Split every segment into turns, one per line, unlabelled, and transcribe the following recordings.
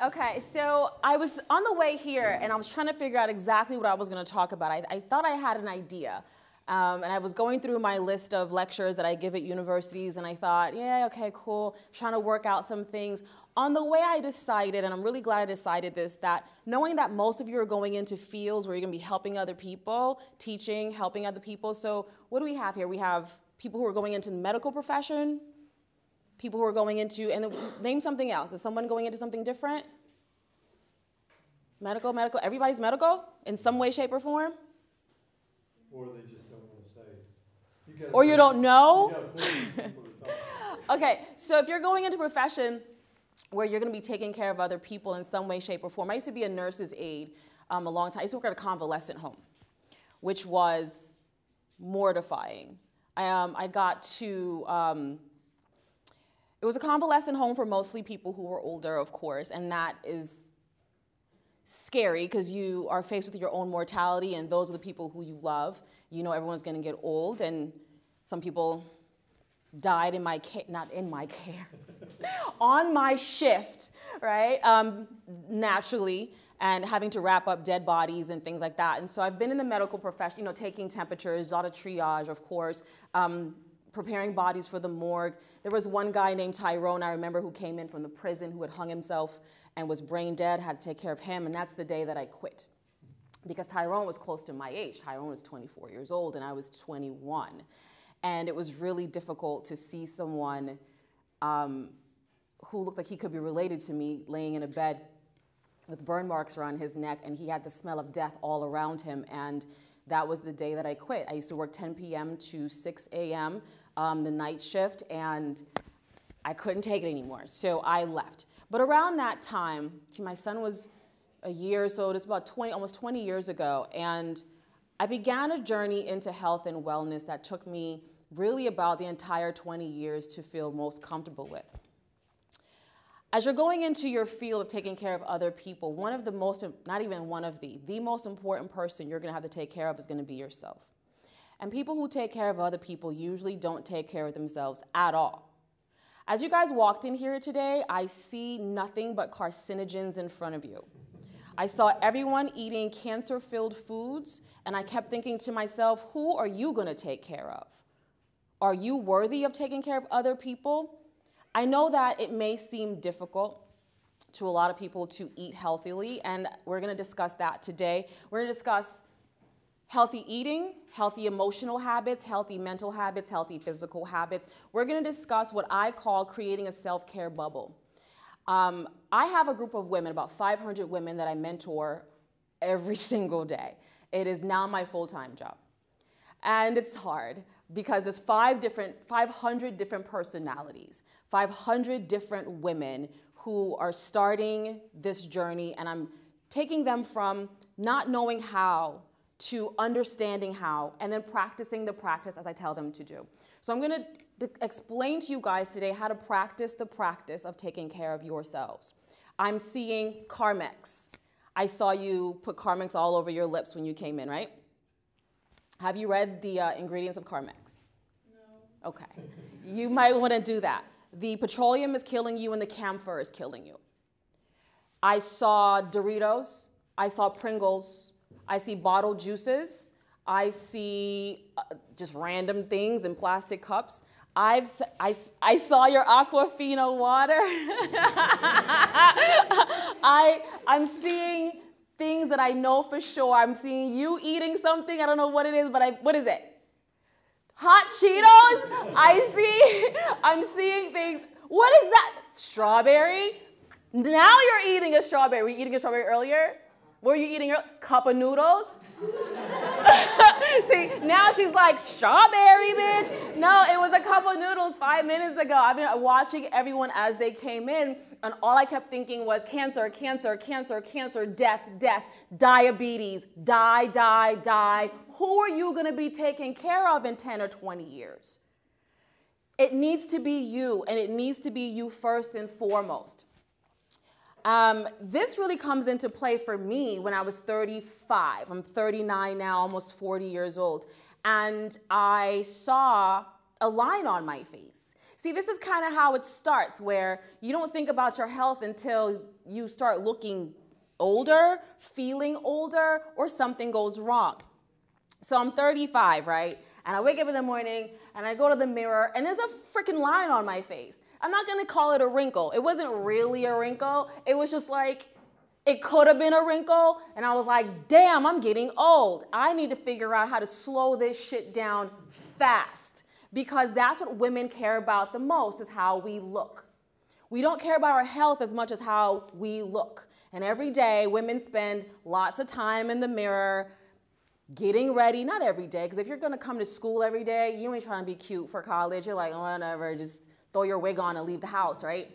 Okay, so I was on the way here and I was trying to figure out exactly what I was going to talk about. I thought I had an idea. And I was going through my list of lectures that I give at universities, and I thought, yeah, okay, cool. I'm trying to work out some things. On the way, I decided, and I'm really glad I decided this, that knowing that most of you are going into fields where you're going to be helping other people, teaching, helping other people. So what do we have here? We have people who are going into the medical profession, people who are going into, and name something else. Is someone going into something different? Medical, everybody's medical in some way, shape, or form?
Or they just don't want to say it.
Or you don't know? Okay, so if you're going into a profession where you're going to be taking care of other people in some way, shape, or form. I used to be a nurse's aide a long time. I used to work at a convalescent home, which was mortifying. I got to, it was a convalescent home for mostly people who were older, of course, and that is scary because you are faced with your own mortality, and those are the people who you love. You know everyone's going to get old, and some people died in my care, not in my care, on my shift, right, naturally, and having to wrap up dead bodies and things like that. And so I've been in the medical profession, you know, taking temperatures, a lot of triage, of course, preparing bodies for the morgue. There was one guy named Tyrone, I remember, who came in from the prison who had hung himself and was brain dead, had to take care of him, and that's the day that I quit. Because Tyrone was close to my age. Tyrone was 24 years old, and I was 21. And it was really difficult to see someone who looked like he could be related to me laying in a bed with burn marks around his neck, and he had the smell of death all around him, and that was the day that I quit. I used to work 10 p.m. to 6 a.m., the night shift, and I couldn't take it anymore, so I left. But around that time, see, my son was a year or so, it was about almost 20 years ago, and I began a journey into health and wellness that took me really about the entire 20 years to feel most comfortable with. As you're going into your field of taking care of other people, one of the most, not even one of the most important person you're going to have to take care of is going to be yourself. And people who take care of other people usually don't take care of themselves at all. As you guys walked in here today, I see nothing but carcinogens in front of you. I saw everyone eating cancer-filled foods, and I kept thinking to myself, who are you going to take care of? Are you worthy of taking care of other people? I know that it may seem difficult to a lot of people to eat healthily, and we're going to discuss that today. We're going to discuss healthy eating, healthy emotional habits, healthy mental habits, healthy physical habits. We're going to discuss what I call creating a self-care bubble. I have a group of women, about 500 women that I mentor every single day. It is now my full-time job. And it's hard because there's 500 different personalities, 500 different women who are starting this journey, and I'm taking them from not knowing how to understanding how, and then practicing the practice as I tell them to do. So I'm going to explain to you guys today how to practice the practice of taking care of yourselves. I'm seeing Carmex. I saw you put Carmex all over your lips when you came in, right? Have you read the ingredients of Carmex? No. Okay. You might want to do that. The petroleum is killing you and the camphor is killing you. I saw Doritos. I saw Pringles. I see bottled juices. I see just random things in plastic cups. I saw your Aquafina water. I'm seeing things that I know for sure. I'm seeing you eating something. I don't know what it is, but what is it? Hot Cheetos? I'm seeing things. What is that? Strawberry? Now you're eating a strawberry. Were you eating a strawberry earlier? Were you eating a cup of noodles? See, now she's like, strawberry, bitch. No, it was a cup of noodles 5 minutes ago. I've been watching everyone as they came in, and all I kept thinking was cancer, cancer, cancer, cancer, death, death, diabetes, die. Who are you going to be taking care of in 10 or 20 years? It needs to be you, and it needs to be you first and foremost. This really comes into play for me when I was 35. I'm 39 now, almost 40 years old. And I saw a line on my face. See, this is kind of how it starts, where you don't think about your health until you start looking older, feeling older, or something goes wrong. So I'm 35, right? And I wake up in the morning and I go to the mirror and there's a freaking line on my face. I'm not gonna call it a wrinkle. It wasn't really a wrinkle. It was just like, it could have been a wrinkle. And I was like, damn, I'm getting old. I need to figure out how to slow this shit down fast, because that's what women care about the most, is how we look. We don't care about our health as much as how we look. And every day, women spend lots of time in the mirror getting ready. Not every day, because if you're gonna come to school every day, you ain't trying to be cute for college. You're like, oh, whatever, just throw your wig on and leave the house, right?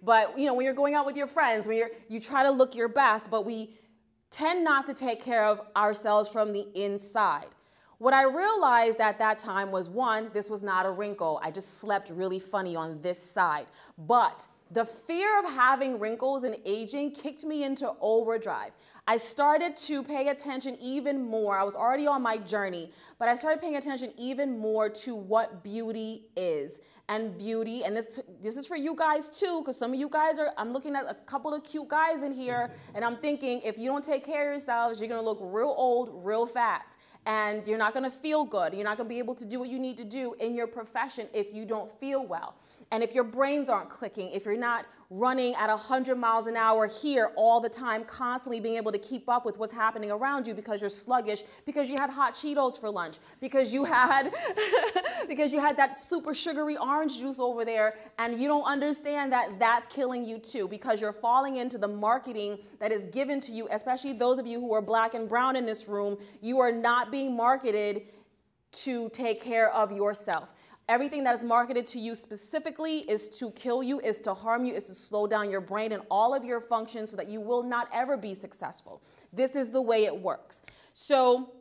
But you know, when you're going out with your friends, when you try to look your best, but we tend not to take care of ourselves from the inside. What I realized at that time was, one, this was not a wrinkle. I just slept really funny on this side. But the fear of having wrinkles and aging kicked me into overdrive. I started to pay attention even more. I was already on my journey, but I started paying attention even more to what beauty is. And beauty, and this is for you guys too, because some of you guys I'm looking at a couple of cute guys in here, and I'm thinking, if you don't take care of yourselves, you're gonna look real old real fast. And you're not gonna feel good. You're not gonna be able to do what you need to do in your profession if you don't feel well. And if your brains aren't clicking, if you're not running at 100 miles an hour here all the time, constantly being able to keep up with what's happening around you because you're sluggish, because you had hot Cheetos for lunch, because you had, because you had that super sugary orange juice over there, and you don't understand that that's killing you too, because you're falling into the marketing that is given to you, especially those of you who are black and brown in this room. You are not being marketed to take care of yourself. Everything that is marketed to you specifically is to kill you, is to harm you, is to slow down your brain and all of your functions so that you will not ever be successful. This is the way it works. So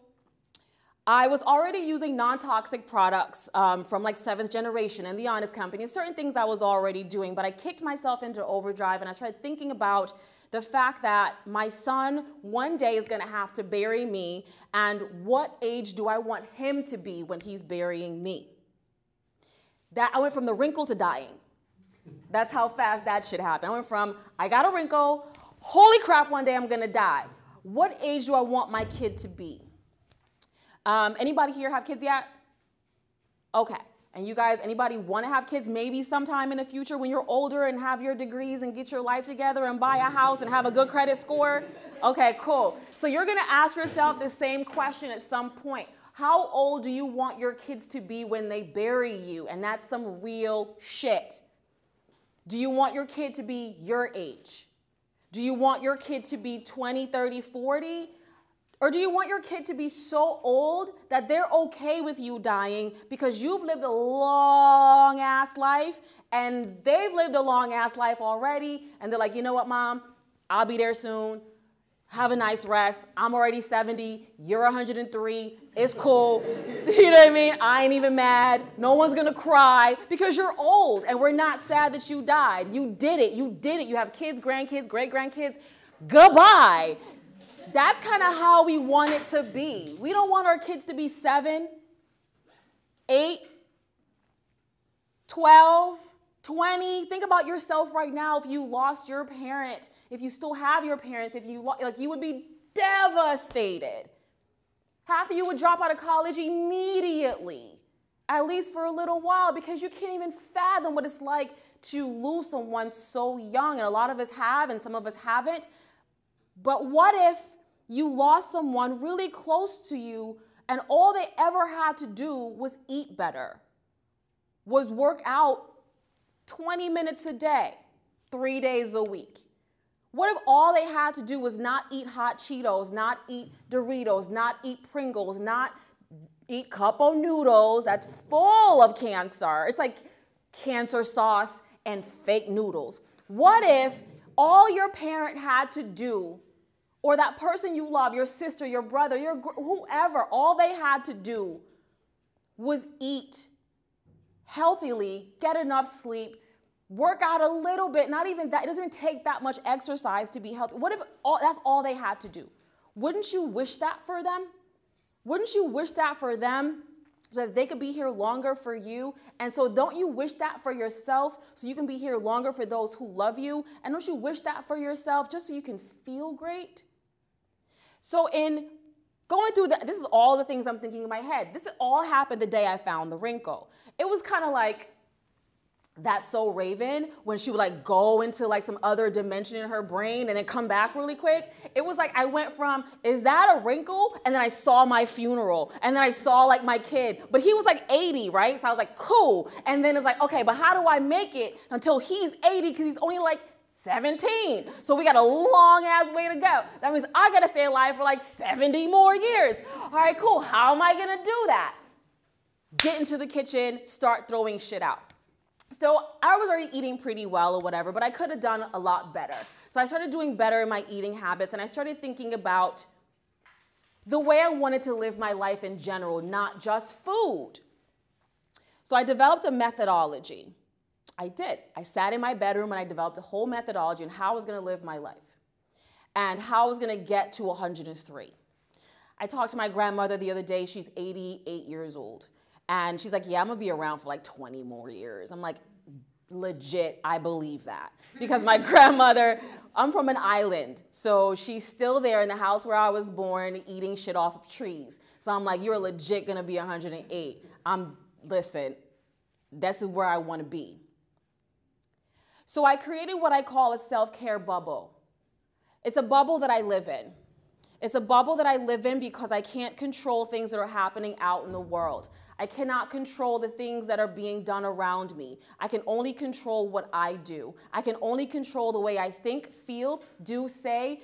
I was already using non-toxic products from like 7th Generation and The Honest Company, certain things I was already doing, but I kicked myself into overdrive and I started thinking about the fact that my son one day is gonna have to bury me, and what age do I want him to be when he's burying me? That I went from the wrinkle to dying. That's how fast that shit happened. I went from, I got a wrinkle, holy crap, one day I'm gonna die. What age do I want my kid to be? Anybody here have kids yet? Okay. And you guys, anybody want to have kids maybe sometime in the future when you're older and have your degrees and get your life together and buy a house and have a good credit score? Okay, cool. So you're going to ask yourself the same question at some point. How old do you want your kids to be when they bury you? And that's some real shit. Do you want your kid to be your age? Do you want your kid to be 20, 30, 40? Or do you want your kid to be so old that they're okay with you dying because you've lived a long ass life and they've lived a long ass life already, and they're like, you know what, Mom, I'll be there soon. Have a nice rest. I'm already 70. You're 103. It's cool. You know what I mean? I ain't even mad. No one's going to cry because you're old, and we're not sad that you died. You did it. You did it. You have kids, grandkids, great-grandkids. Goodbye. That's kind of how we want it to be. We don't want our kids to be 7, 8, 12, 20. Think about yourself right now. If you lost your parent, if you still have your parents, if you you would be devastated. Half of you would drop out of college immediately, at least for a little while, because you can't even fathom what it's like to lose someone so young. And a lot of us have, and some of us haven't. But what if you lost someone really close to you and all they ever had to do was eat better, was work out 20 minutes a day, 3 days a week? What if all they had to do was not eat hot Cheetos, not eat Doritos, not eat Pringles, not eat cup of noodles that's full of cancer? It's like cancer sauce and fake noodles. What if all your parent had to do, or that person you love, your sister, your brother, whoever, all they had to do was eat healthily, get enough sleep, work out a little bit, not even that. It doesn't even take that much exercise to be healthy. What if that's all they had to do? Wouldn't you wish that for them? Wouldn't you wish that for them so that they could be here longer for you. And so don't you wish that for yourself so you can be here longer for those who love you? And don't you wish that for yourself just so you can feel great? So in going through that, this is all the things I'm thinking in my head. This all happened the day I found the wrinkle. It was kind of like That's So Raven, when she would like go into like some other dimension in her brain and then come back really quick. It was like I went from, is that a wrinkle? And then I saw my funeral. And then I saw like my kid. But he was like 80, right? So I was like, cool. And then it's like, okay, but how do I make it until he's 80? Because he's only like 17. So we got a long ass way to go. That means I got to stay alive for like 70 more years. All right, cool. How am I going to do that? Get into the kitchen, start throwing shit out. So I was already eating pretty well or whatever, but I could have done a lot better. So I started doing better in my eating habits, and I started thinking about the way I wanted to live my life in general, not just food. So I developed a methodology. I did. I sat in my bedroom and I developed a whole methodology on how I was going to live my life and how I was going to get to 103. I talked to my grandmother the other day. She's 88 years old. And she's like, yeah, I'm going to be around for like 20 more years. I'm like, legit, I believe that. Because my grandmother, I'm from an island. So she's still there in the house where I was born, eating shit off of trees. So I'm like, you're legit going to be 108. Listen, this is where I want to be. So I created what I call a self-care bubble. It's a bubble that I live in. It's a bubble that I live in because I can't control things that are happening out in the world. I cannot control the things that are being done around me. I can only control what I do. I can only control the way I think, feel, do, say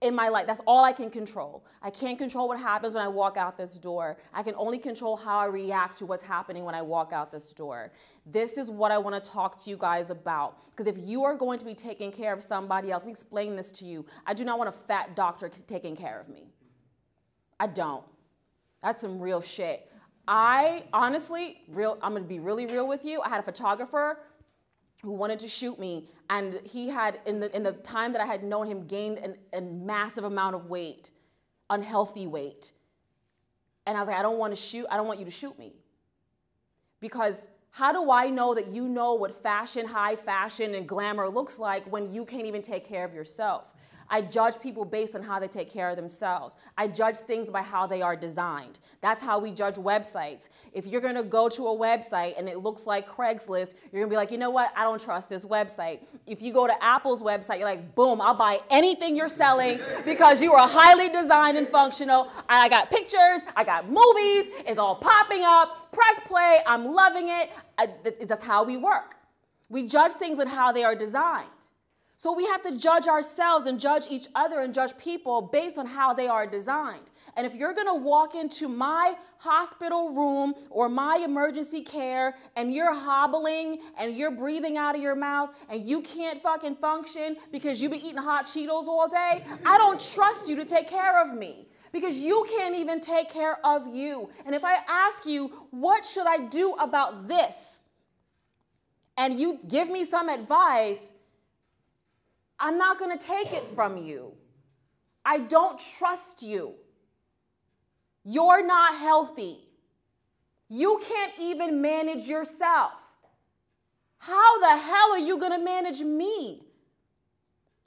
in my life. That's all I can control. I can't control what happens when I walk out this door. I can only control how I react to what's happening when I walk out this door. This is what I want to talk to you guys about. Because if you are going to be taking care of somebody else, let me explain this to you. I do not want a fat doctor taking care of me. I don't. That's some real shit. I honestly, I'm going to be really real with you. I had a photographer who wanted to shoot me, and he had, in the time that I had known him, gained a massive amount of weight, unhealthy weight. And I was like, I don't want you to shoot me. Because how do I know that you know what fashion, high fashion, and glamour looks like when you can't even take care of yourself? I judge people based on how they take care of themselves. I judge things by how they are designed. That's how we judge websites. If you're going to go to a website and it looks like Craigslist, you're going to be like, you know what? I don't trust this website. If you go to Apple's website, you're like, boom, I'll buy anything you're selling because you are highly designed and functional. I got pictures. I got movies. It's all popping up. Press play. I'm loving it. That's how we work. We judge things on how they are designed. So we have to judge ourselves and judge each other and judge people based on how they are designed. And if you're going to walk into my hospital room or my emergency care and you're hobbling and you're breathing out of your mouth and you can't fucking function because you've been eating hot Cheetos all day, I don't trust you to take care of me because you can't even take care of you. And if I ask you, what should I do about this? And you give me some advice, I'm not going to take it from you. I don't trust you. You're not healthy. You can't even manage yourself. How the hell are you going to manage me?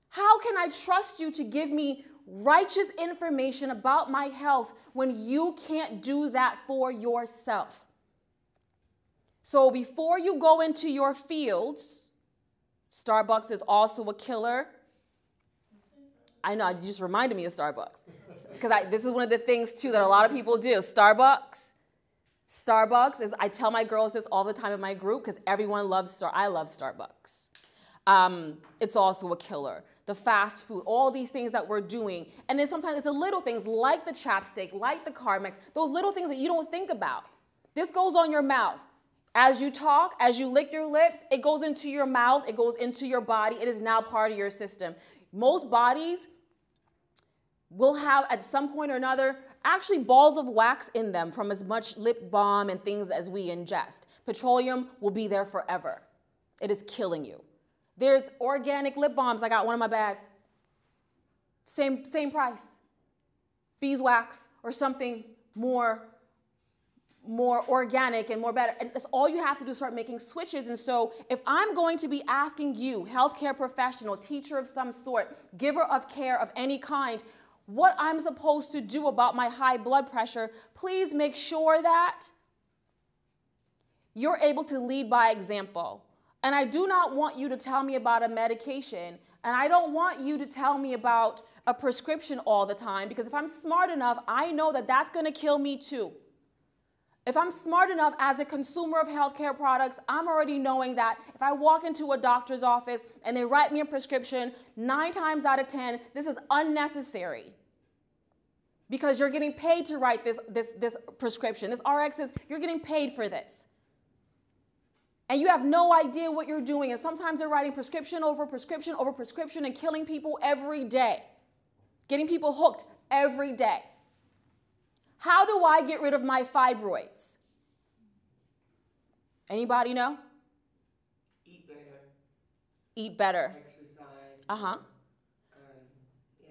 How can I trust you to give me righteous information about my health when you can't do that for yourself? So before you go into your fields, Starbucks is also a killer. I know, you just reminded me of Starbucks. Because this is one of the things, too, that a lot of people do. Starbucks is, I tell my girls this all the time in my group because everyone loves I love Starbucks. It's also a killer. The fast food, all these things that we're doing. And then sometimes it's the little things like the chapstick, like the Carmex, those little things that you don't think about. This goes on your mouth. As you talk, as you lick your lips, it goes into your mouth, it goes into your body. It is now part of your system. Most bodies will have, at some point or another, actually balls of wax in them from as much lip balm and things as we ingest. Petroleum will be there forever. It is killing you. There's organic lip balms. I got one in my bag. Same price. Beeswax or something more more organic and more better. And that's all you have to do, start making switches. And so if I'm going to be asking you, healthcare professional, teacher of some sort, giver of care of any kind, what I'm supposed to do about my high blood pressure, please make sure that you're able to lead by example. And I do not want you to tell me about a medication, and I don't want you to tell me about a prescription all the time, because if I'm smart enough, I know that that's going to kill me too. If I'm smart enough as a consumer of healthcare products, I'm already knowing that if I walk into a doctor's office and they write me a prescription, 9 times out of 10, this is unnecessary. Because you're getting paid to write this prescription. This RX is, you're getting paid for this. And you have no idea what you're doing. And sometimes they're writing prescription over prescription over prescription and killing people every day. Getting people hooked every day. How do I get rid of my fibroids? Anybody know?
Eat better.
Eat better.
Exercise.
Uh-huh.
Yeah.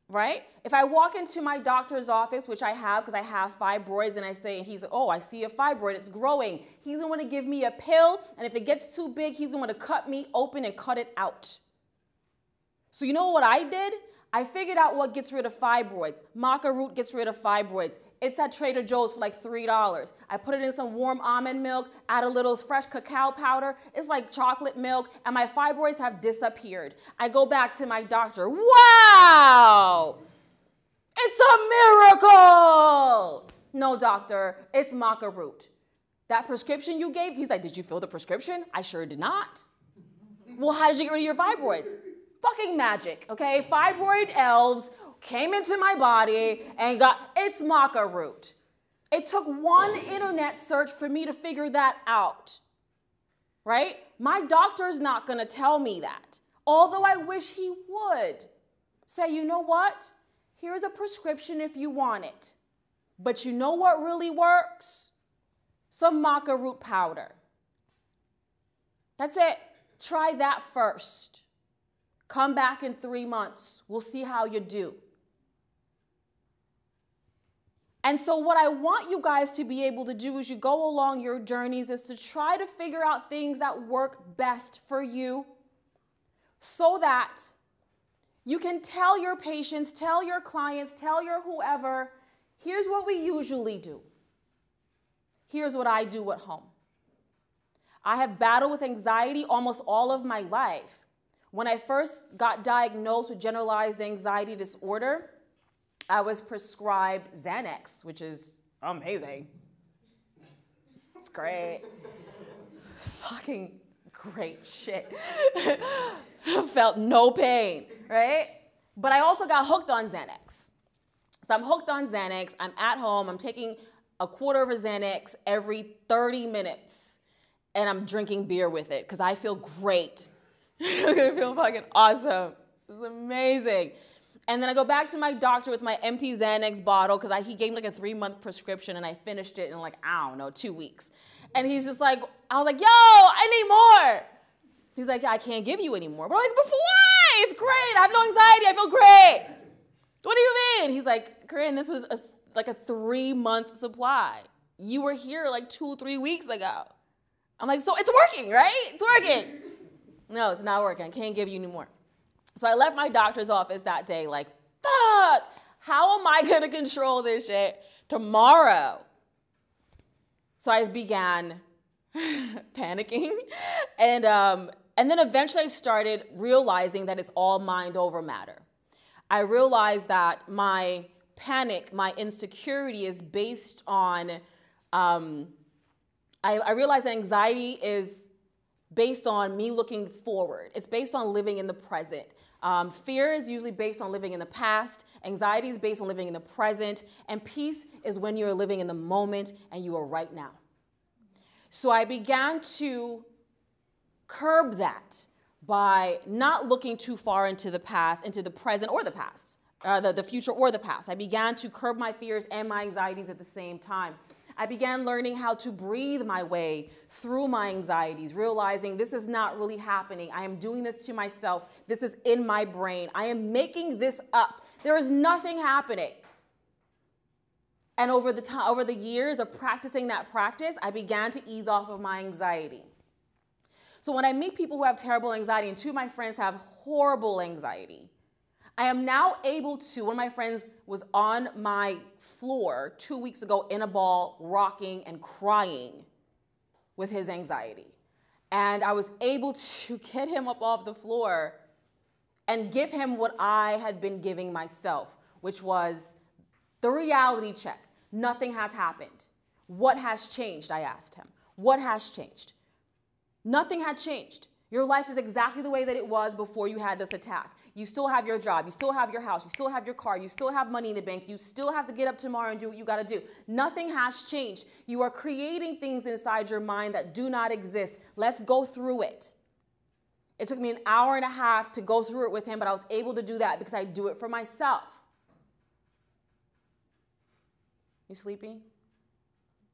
Right? If I walk into my doctor's office, which I have because I have fibroids, and I say, and he's like, oh, I see a fibroid, it's growing. He's going to want to give me a pill, and if it gets too big, he's going to want to cut me open and cut it out. So you know what I did? I figured out what gets rid of fibroids. Maca root gets rid of fibroids. It's at Trader Joe's for like $3. I put it in some warm almond milk, add a little fresh cacao powder. It's like chocolate milk, and my fibroids have disappeared. I go back to my doctor. Wow! It's a miracle! No, doctor, it's maca root. That prescription you gave, he's like, did you fill the prescription? I sure did not. Well, how did you get rid of your fibroids? Fucking magic, okay? Fibroid elves came into my body and it's maca root. It took one internet search for me to figure that out, right? My doctor's not gonna tell me that, although I wish he would. Say, you know what? Here's a prescription if you want it. But you know what really works? Some maca root powder. That's it. Try that first. Come back in 3 months. We'll see how you do. And so what I want you guys to be able to do as you go along your journeys is to try to figure out things that work best for you so that you can tell your patients, tell your clients, tell your whoever, here's what we usually do. Here's what I do at home. I have battled with anxiety almost all of my life. When I first got diagnosed with generalized anxiety disorder, I was prescribed Xanax, which is amazing. It's great. Fucking great shit. Felt no pain, right? But I also got hooked on Xanax. So I'm hooked on Xanax. I'm at home. I'm taking a quarter of a Xanax every 30 minutes. And I'm drinking beer with it because I feel great. I feel fucking awesome. This is amazing. And then I go back to my doctor with my empty Xanax bottle because he gave me like a 3-month prescription and I finished it in like, I don't know, 2 weeks. And he's just like, I was like, yo, I need more. He's like, yeah, I can't give you any more. But I'm like, but why? It's great. I have no anxiety. I feel great. What do you mean? He's like, Karrine, this was like a 3-month supply. You were here like 2-3 weeks ago. I'm like, so it's working, right? It's working. No, it's not working. I can't give you any more. So I left my doctor's office that day like, fuck, how am I going to control this shit tomorrow? So I began panicking. And then eventually I started realizing that it's all mind over matter. I realized that my panic, my insecurity is based on, I realized that anxiety is based on me looking forward. It's based on living in the present. Fear is usually based on living in the past. Anxiety is based on living in the present. And peace is when you're living in the moment and you are right now. So I began to curb that by not looking too far into the past, into the present or the past, the future or the past. I began to curb my fears and my anxieties at the same time. I began learning how to breathe my way through my anxieties, realizing this is not really happening. I am doing this to myself. This is in my brain. I am making this up. There is nothing happening. And over the years of practicing that practice, I began to ease off of my anxiety. So when I meet people who have terrible anxiety, and two of my friends have horrible anxiety, I am now able to, one of my friends was on my floor 2 weeks ago in a ball, rocking and crying with his anxiety. And I was able to get him up off the floor and give him what I had been giving myself, which was the reality check. Nothing has happened. What has changed? I asked him. What has changed? Nothing had changed. Your life is exactly the way that it was before you had this attack. You still have your job. You still have your house. You still have your car. You still have money in the bank. You still have to get up tomorrow and do what you got to do. Nothing has changed. You are creating things inside your mind that do not exist. Let's go through it. It took me an hour and a half to go through it with him, but I was able to do that because I do it for myself. You sleepy?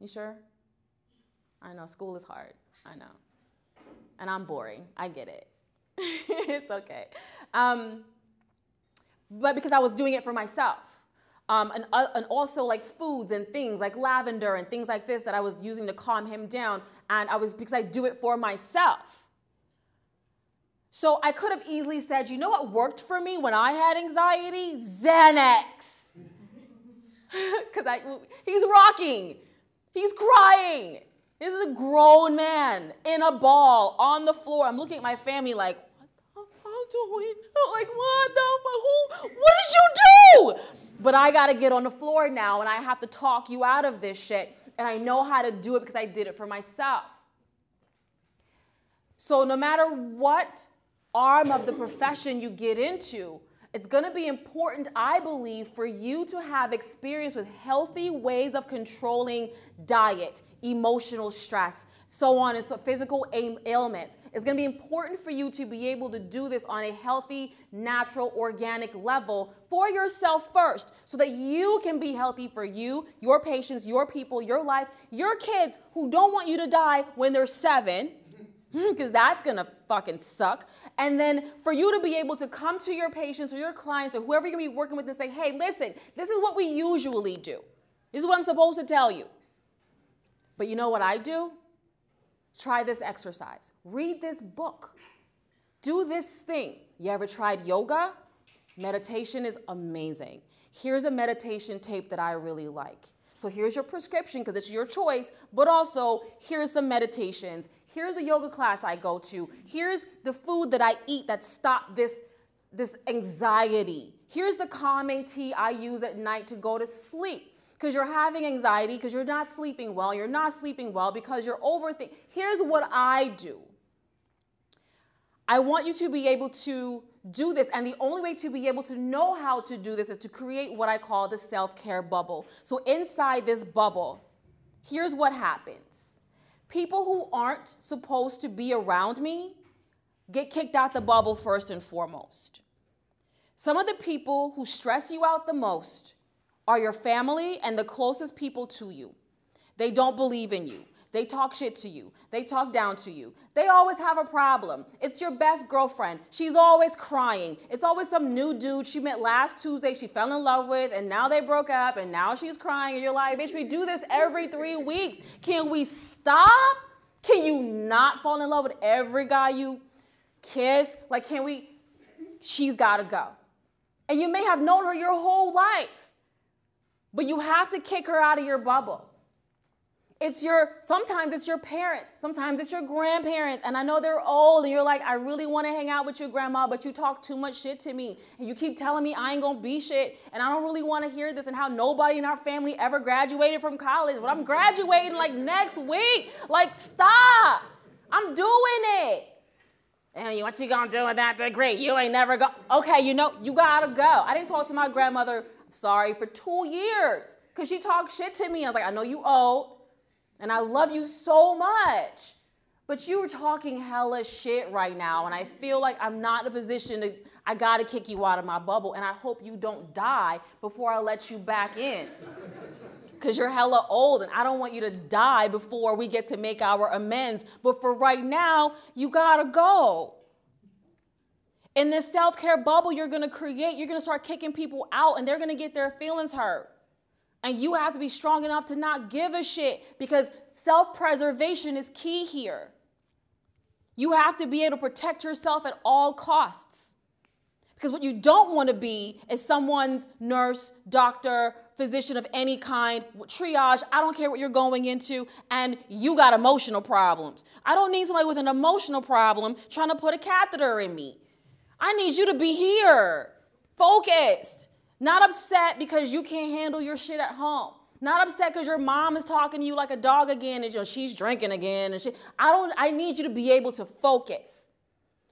You sure? I know, school is hard. I know. And I'm boring. I get it. It's okay. But because I was doing it for myself. And also like foods and things like lavender and things like this that I was using to calm him down. And because I do it for myself. So I could have easily said, you know what worked for me when I had anxiety? Xanax. Because he's rocking. He's crying. This is a grown man in a ball on the floor. I'm looking at my family like, what the fuck do we know? Like, what the fuck? What did you do? But I got to get on the floor now, and I have to talk you out of this shit. And I know how to do it because I did it for myself. So no matter what arm of the profession you get into, it's going to be important, I believe, for you to have experience with healthy ways of controlling diet, emotional stress, so on and so physical ailments. It's going to be important for you to be able to do this on a healthy, natural, organic level for yourself first so that you can be healthy for you, your patients, your people, your life, your kids who don't want you to die when they're 7, because that's going to fucking suck. And then for you to be able to come to your patients or your clients or whoever you're going to be working with and say, hey, listen, this is what we usually do. This is what I'm supposed to tell you. But you know what I do? Try this exercise. Read this book. Do this thing. You ever tried yoga? Meditation is amazing. Here's a meditation tape that I really like. So here's your prescription because it's your choice, but also here's some meditations. Here's the yoga class I go to. Here's the food that I eat that stop this anxiety. Here's the calming tea I use at night to go to sleep because you're having anxiety, because you're not sleeping well. You're not sleeping well because you're overthinking. Here's what I do. I want you to be able to do this, and the only way to be able to know how to do this is to create what I call the self-care bubble. So inside this bubble, here's what happens. People who aren't supposed to be around me get kicked out the bubble first and foremost. Some of the people who stress you out the most are your family and the closest people to you. They don't believe in you. They talk shit to you. They talk down to you. They always have a problem. It's your best girlfriend. She's always crying. It's always some new dude she met last Tuesday she fell in love with, and now they broke up, and now she's crying, and you're like, bitch, we do this every 3 weeks. Can we stop? Can you not fall in love with every guy you kiss? Like, can we? She's got to go. And you may have known her your whole life, but you have to kick her out of your bubble. Sometimes it's your parents, sometimes it's your grandparents, and I know they're old, and you're like, I really want to hang out with your grandma, but you talk too much shit to me, and you keep telling me I ain't gonna be shit, and I don't really want to hear this, and how nobody in our family ever graduated from college, but I'm graduating like next week. Like, stop. I'm doing it. And what you gonna do with that degree? You ain't never go. Okay, you gotta go. I didn't talk to my grandmother, sorry, for 2 years, because she talked shit to me. I was like, I know you old. And I love you so much, but you were talking hella shit right now, and I feel like I'm not in a position I gotta kick you out of my bubble, and I hope you don't die before I let you back in. Because you're hella old, and I don't want you to die before we get to make our amends, but for right now, you gotta go. In this self-care bubble you're gonna create, you're gonna start kicking people out, and they're gonna get their feelings hurt. And you have to be strong enough to not give a shit, because self-preservation is key here. You have to be able to protect yourself at all costs. Because what you don't want to be is someone's nurse, doctor, physician of any kind, triage, I don't care what you're going into, and you got emotional problems. I don't need somebody with an emotional problem trying to put a catheter in me. I need you to be here, focused, not upset because you can't handle your shit at home. Not upset because your mom is talking to you like a dog again and she's drinking again and shit. I need you to be able to focus.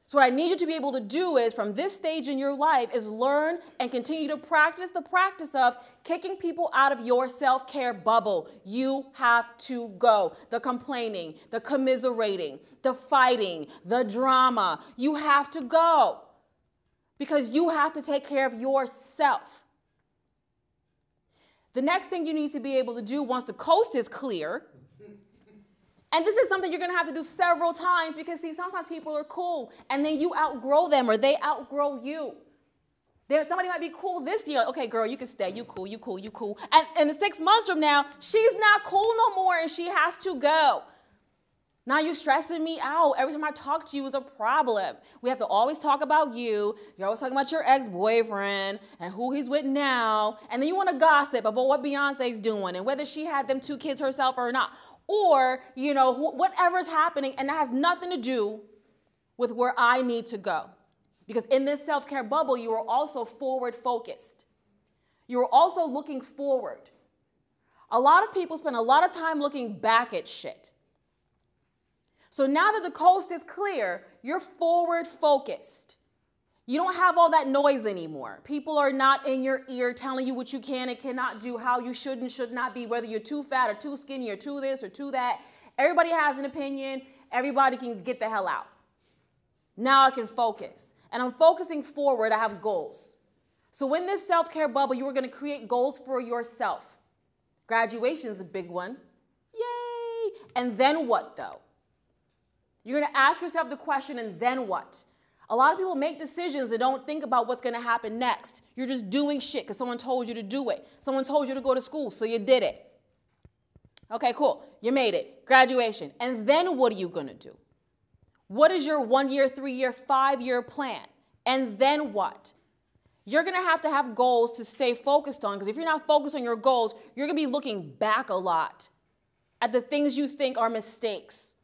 So what I need you to be able to do is, from this stage in your life, is learn and continue to practice the practice of kicking people out of your self-care bubble. You have to go. The complaining, the commiserating, the fighting, the drama. You have to go. Because you have to take care of yourself. The next thing you need to be able to do once the coast is clear, and this is something you're going to have to do several times, because, see, sometimes people are cool and then you outgrow them or they outgrow you. Somebody might be cool this year. Okay, girl, you can stay. You cool, you cool, you cool. And 6 months from now, she's not cool no more and she has to go. Now you're stressing me out. Every time I talk to you is a problem. We have to always talk about you. You're always talking about your ex-boyfriend and who he's with now. And then you want to gossip about what Beyonce's doing and whether she had them 2 kids herself or not. Or, you know, whatever's happening, and that has nothing to do with where I need to go. Because in this self-care bubble, you are also forward-focused. You are also looking forward. A lot of people spend a lot of time looking back at shit. So now that the coast is clear, you're forward-focused. You don't have all that noise anymore. People are not in your ear telling you what you can and cannot do, how you should and should not be, whether you're too fat or too skinny or too this or too that. Everybody has an opinion. Everybody can get the hell out. Now I can focus. And I'm focusing forward. I have goals. So in this self-care bubble, you are going to create goals for yourself. Graduation is a big one. Yay! And then what, though? You're going to ask yourself the question, and then what? A lot of people make decisions and don't think about what's going to happen next. You're just doing shit because someone told you to do it. Someone told you to go to school, so you did it. Okay, cool. You made it. Graduation. And then what are you going to do? What is your 1 year, 3 year, 5 year plan? And then what? You're going to have goals to stay focused on, because if you're not focused on your goals, you're going to be looking back a lot at the things you think are mistakes.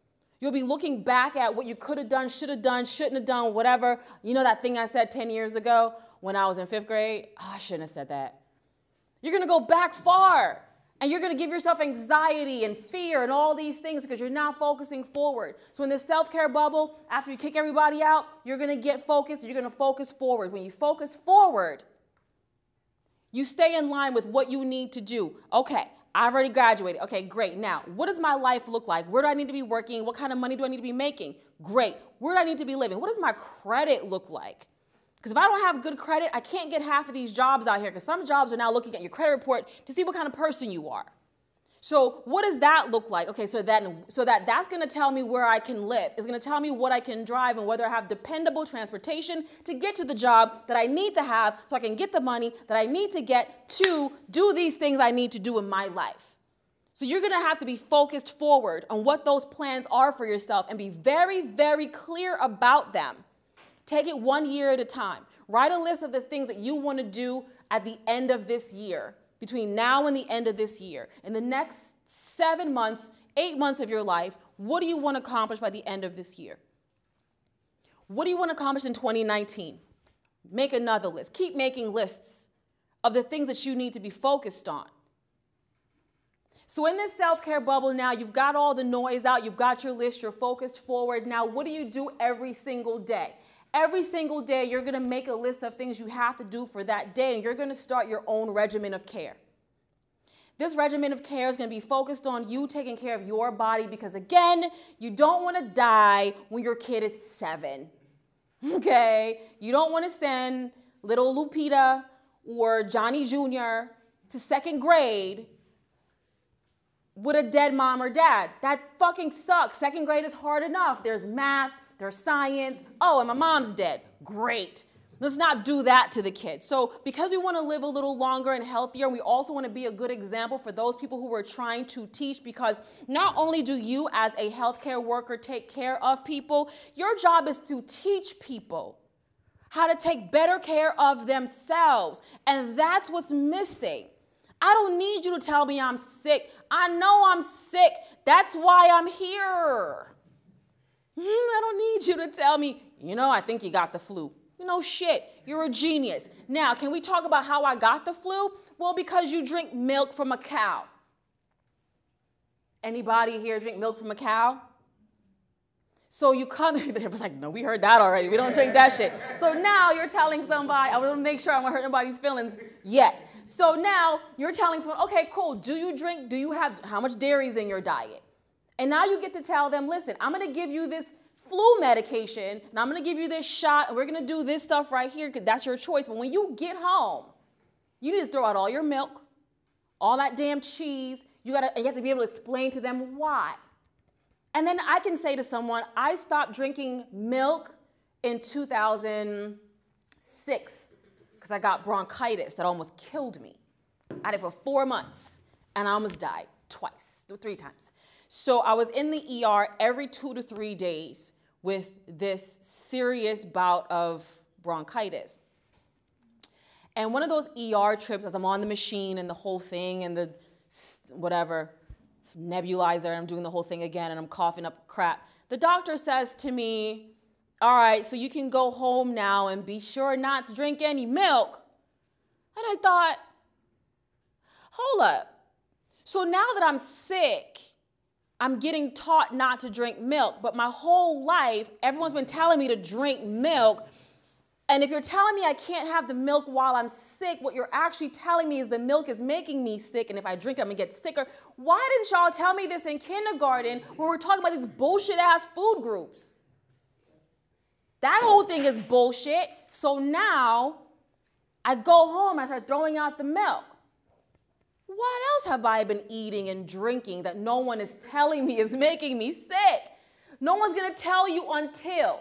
You'll be looking back at what you could have done, should have done, shouldn't have done, whatever. You know that thing I said 10 years ago when I was in 5th grade? Oh, I shouldn't have said that. You're going to go back far, and you're going to give yourself anxiety and fear and all these things because you're not focusing forward. So in this self-care bubble, after you kick everybody out, you're going to get focused. You're going to focus forward. When you focus forward, you stay in line with what you need to do. Okay. I've already graduated. Okay, great. Now, what does my life look like? Where do I need to be working? What kind of money do I need to be making? Great. Where do I need to be living? What does my credit look like? Because if I don't have good credit, I can't get half of these jobs out here, because some jobs are now looking at your credit report to see what kind of person you are. So what does that look like? Okay, so that's going to tell me where I can live. It's going to tell me what I can drive and whether I have dependable transportation to get to the job that I need to have so I can get the money that I need to get to do these things I need to do in my life. So you're going to have to be focused forward on what those plans are for yourself and be very, very clear about them. Take it 1 year at a time. Write a list of the things that you want to do at the end of this year. Between now and the end of this year, in the next 7 months, 8 months of your life, what do you want to accomplish by the end of this year? What do you want to accomplish in 2019? Make another list. Keep making lists of the things that you need to be focused on. So in this self-care bubble now, you've got all the noise out, you've got your list, you're focused forward. Now, what do you do every single day? Every single day, you're going to make a list of things you have to do for that day, and you're going to start your own regimen of care. This regimen of care is going to be focused on you taking care of your body because, again, you don't want to die when your kid is 7, okay? You don't want to send little Lupita or Johnny Jr. to 2nd grade with a dead mom or dad. That fucking sucks. 2nd grade is hard enough. There's math. There's science. Oh, and my mom's dead. Great. Let's not do that to the kids. So because we want to live a little longer and healthier, and we also want to be a good example for those people who are trying to teach, because not only do you as a healthcare worker take care of people, your job is to teach people how to take better care of themselves. And that's what's missing. I don't need you to tell me I'm sick. I know I'm sick. That's why I'm here. I don't need you to tell me, I think you got the flu. Shit, you're a genius. Now, can we talk about how I got the flu? Well, because you drink milk from a cow. Anybody here drink milk from a cow? So you come, it was like, no, we heard that already. We don't drink that shit. So now you're telling somebody, I want to make sure I don't hurt nobody's feelings yet. So now you're telling someone, okay, cool. Do you drink, how much dairy is in your diet? And now you get to tell them, listen, I'm going to give you this flu medication, and I'm going to give you this shot, and we're going to do this stuff right here, because that's your choice. But when you get home, you need to throw out all your milk, all that damn cheese. You have to be able to explain to them why. And then I can say to someone, I stopped drinking milk in 2006 because I got bronchitis that almost killed me. I had it for 4 months, and I almost died three times. So I was in the ER every 2 to 3 days with this serious bout of bronchitis. And one of those ER trips, as I'm on the machine and the whole thing and the whatever, nebulizer, and I'm doing the whole thing again and I'm coughing up crap, the doctor says to me, all right, so you can go home now and be sure not to drink any milk. And I thought, hold up. So now that I'm sick, I'm getting taught not to drink milk, but my whole life, everyone's been telling me to drink milk. And if you're telling me I can't have the milk while I'm sick, what you're actually telling me is the milk is making me sick, and if I drink it, I'm gonna get sicker. Why didn't y'all tell me this in kindergarten when we're talking about these bullshit-ass food groups? That whole thing is bullshit. So now I go home and I start throwing out the milk. What else have I been eating and drinking that no one is telling me is making me sick? No one's gonna tell you until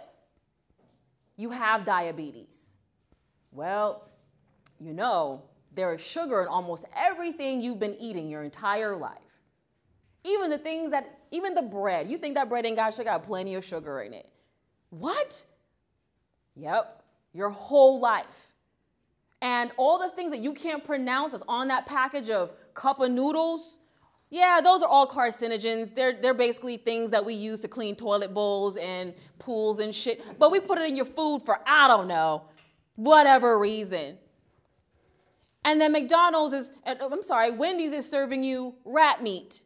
you have diabetes. Well, there is sugar in almost everything you've been eating your entire life. Even the bread. You think that bread ain't got sugar? Got plenty of sugar in it. What? Yep, your whole life. And all the things that you can't pronounce that's on that package of cup of noodles, yeah, those are all carcinogens. They're basically things that we use to clean toilet bowls and pools and shit. But we put it in your food for, I don't know, whatever reason. And then Wendy's is serving you rat meat.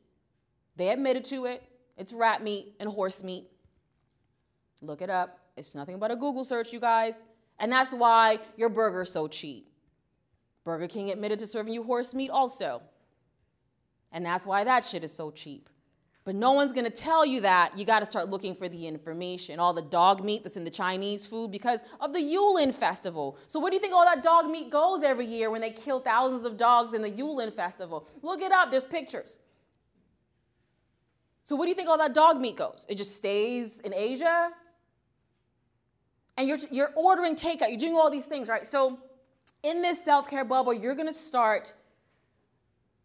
They admitted to it. It's rat meat and horse meat. Look it up. It's nothing but a Google search, you guys. And that's why your burger's so cheap. Burger King admitted to serving you horse meat also. And that's why that shit is so cheap. But no one's gonna tell you that. You gotta start looking for the information, all the dog meat that's in the Chinese food because of the Yulin Festival. So where do you think all that dog meat goes every year when they kill thousands of dogs in the Yulin Festival? Look it up, there's pictures. So where do you think all that dog meat goes? It just stays in Asia? And you're ordering takeout, you're doing all these things, right? So in this self-care bubble, you're gonna start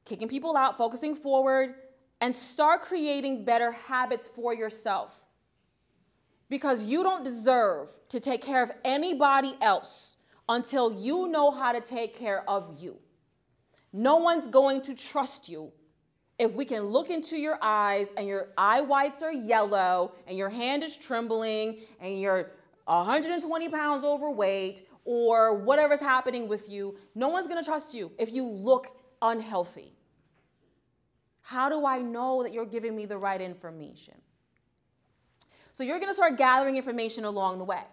kicking people out, focusing forward, and start creating better habits for yourself. Because you don't deserve to take care of anybody else until you know how to take care of you. No one's going to trust you if we can look into your eyes and your eye whites are yellow and your hand is trembling and you're 120 pounds overweight or whatever's happening with you. No one's gonna trust you if you look unhealthy. How do I know that you're giving me the right information? So you're gonna start gathering information along the way.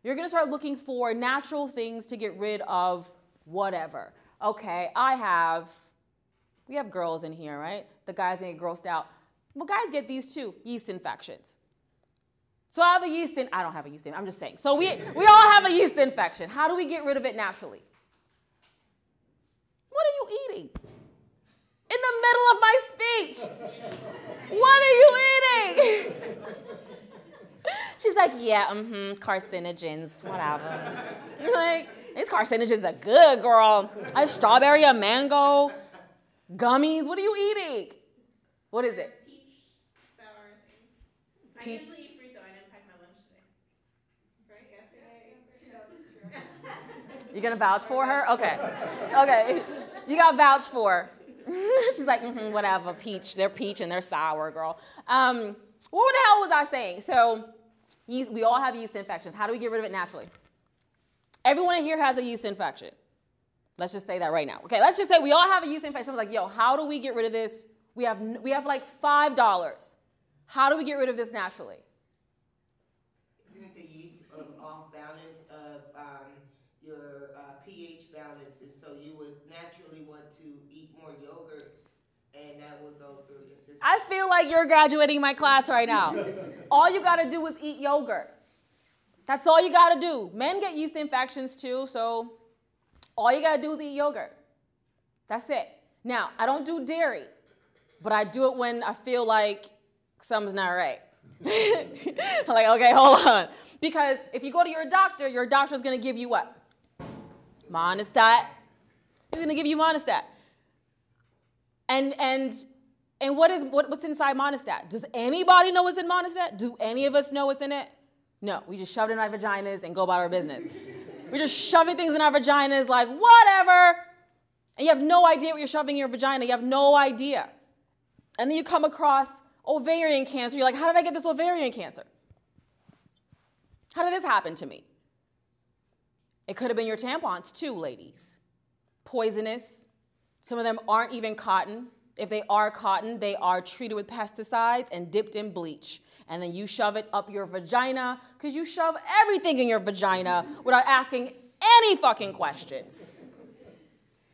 You're gonna start looking for natural things to get rid of whatever. Okay, we have girls in here, right? The guys get grossed out. Well, guys get these too, yeast infections. So I don't have a yeast infection, I'm just saying. So we all have a yeast infection. How do we get rid of it naturally? What are you eating? In the middle of my speech. What are you eating? She's like, yeah, carcinogens, whatever. Like, these carcinogens are good, girl. A strawberry, a mango, gummies. What are you eating? What is it?
Peach sour things.
Peach.
I usually eat fruit though. I didn't pack my lunch today. Right? Yesterday?
You're gonna vouch for her? Okay. Okay. You got vouched for. She's like, whatever, peach. They're peach and they're sour, girl. What the hell was I saying? So yeast, we all have yeast infections. How do we get rid of it naturally? Everyone in here has a yeast infection. Let's just say that right now. Okay, let's just say we all have a yeast infection. I was like, yo, how do we get rid of this? We have like $5. How do we get rid of this naturally?
Isn't it the yeast off balance of your pH balances? So you would naturally want to eat more yogurts, and that would go through your system.
I feel like you're graduating my class right now. All you gotta do is eat yogurt. That's all you gotta do. Men get yeast infections too, so all you gotta do is eat yogurt. That's it. Now, I don't do dairy, but I do it when I feel like something's not right. I'm like, okay, hold on. Because if you go to your doctor's gonna give you what? Monostat. He's gonna give you Monostat. And what's inside Monostat? Does anybody know what's in Monostat? Do any of us know what's in it? No, we just shove it in our vaginas and go about our business. We're just shoving things in our vaginas like, whatever. And you have no idea what you're shoving in your vagina. You have no idea. And then you come across ovarian cancer. You're like, how did I get this ovarian cancer? How did this happen to me? It could have been your tampons too, ladies. Poisonous. Some of them aren't even cotton. If they are cotton, they are treated with pesticides and dipped in bleach. And then you shove it up your vagina because you shove everything in your vagina without asking any fucking questions.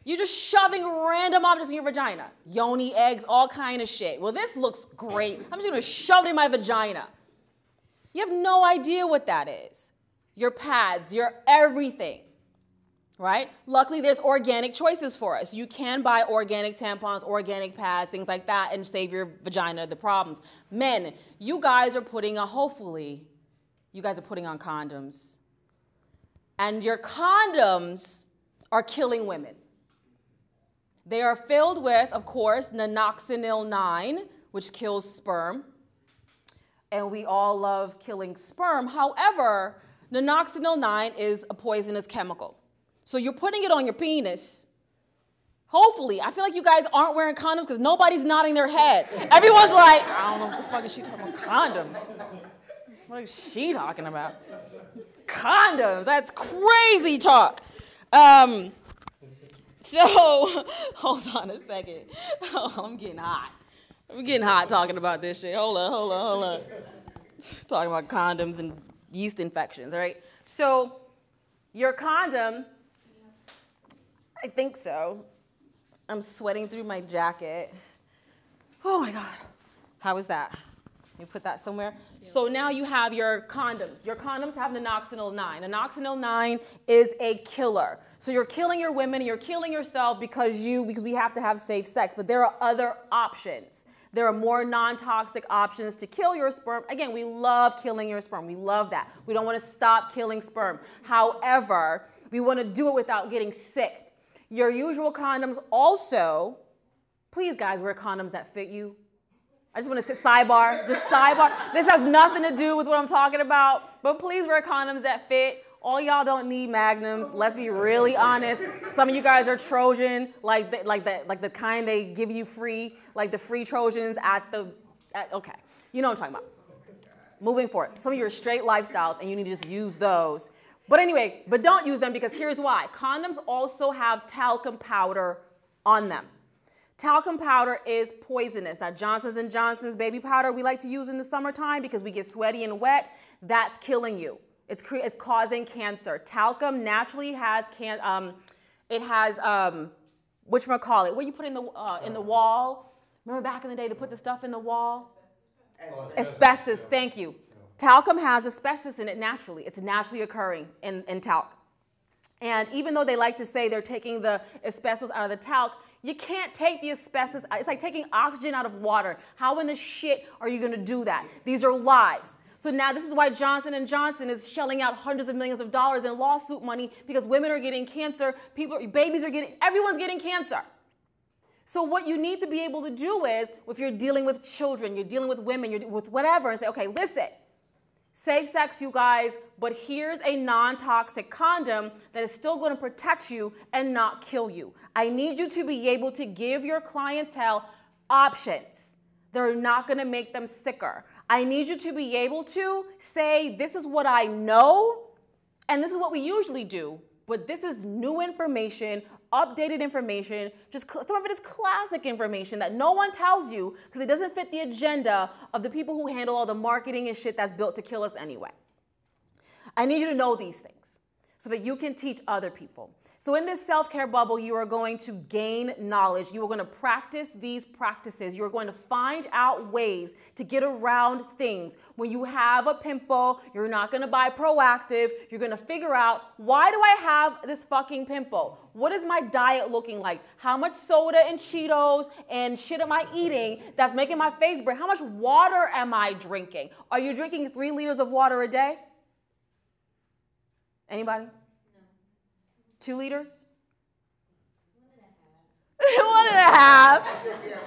You're just shoving random objects in your vagina. Yoni, eggs, all kind of shit. Well, this looks great. I'm just gonna shove it in my vagina. You have no idea what that is. Your pads, your everything, right? Luckily, there's organic choices for us. You can buy organic tampons, organic pads, things like that, and save your vagina the problems. Men, you guys are putting on, hopefully, you guys are putting on condoms. And your condoms are killing women. They are filled with, of course, nonoxynil 9, which kills sperm. And we all love killing sperm. However, nonoxynil 9 is a poisonous chemical. So you're putting it on your penis. Hopefully, I feel like you guys aren't wearing condoms because nobody's nodding their head. Everyone's like, I don't know what the fuck is she talking about condoms. What is she talking about? Condoms, that's crazy talk. So, hold on a second. Oh, I'm getting hot. I'm getting hot talking about this shit. Hold on. Talking about condoms and yeast infections, all right? So, your condom, I think so. I'm sweating through my jacket. Oh my God. How is that? Let me put that somewhere. Yeah. So now you have your condoms. Your condoms have nonoxynil 9. Nonoxynil 9 is a killer. So you're killing your women and you're killing yourself because we have to have safe sex. But there are other options. There are more non-toxic options to kill your sperm. Again, we love killing your sperm. We love that. We don't want to stop killing sperm. However, we want to do it without getting sick. Your usual condoms also, please guys, wear condoms that fit you. I just want to say sidebar, just sidebar. This has nothing to do with what I'm talking about, but please wear condoms that fit. All y'all don't need magnums. Let's be really honest. Some of you guys are Trojan, like the kind they give you free, like the free Trojans okay. You know what I'm talking about. Moving forward. Some of you are straight lifestyles and you need to just use those. But anyway, but don't use them because here's why. Condoms also have talcum powder on them. Talcum powder is poisonous. Now, Johnson & Johnson's baby powder we like to use in the summertime because we get sweaty and wet. That's killing you. It's causing cancer. Talcum naturally has whatchamacallit, what you put in the wall? Remember back in the day to put the stuff in the wall? Asbestos, thank you. Talcum has asbestos in it naturally. It's naturally occurring in talc. And even though they like to say they're taking the asbestos out of the talc, you can't take the asbestos. It's like taking oxygen out of water. How in the shit are you going to do that? These are lies. So now this is why Johnson & Johnson is shelling out hundreds of millions of dollars in lawsuit money, because women are getting cancer, everyone's getting cancer. So what you need to be able to do is, if you're dealing with children, you're dealing with women, you're with whatever, and say, okay, listen, safe sex, you guys, but here's a non-toxic condom that is still going to protect you and not kill you. I need you to be able to give your clientele options. They're not going to make them sicker. I need you to be able to say, this is what I know, and this is what we usually do, but this is new information, updated information, just some of it is classic information that no one tells you because it doesn't fit the agenda of the people who handle all the marketing and shit that's built to kill us anyway. I need you to know these things so that you can teach other people. So in this self-care bubble, you are going to gain knowledge. You are going to practice these practices. You are going to find out ways to get around things. When you have a pimple, you're not going to buy Proactive. You're going to figure out, why do I have this fucking pimple? What is my diet looking like? How much soda and Cheetos and shit am I eating that's making my face break? How much water am I drinking? Are you drinking 3 liters of water a day? Anybody? 2 liters? 1.5.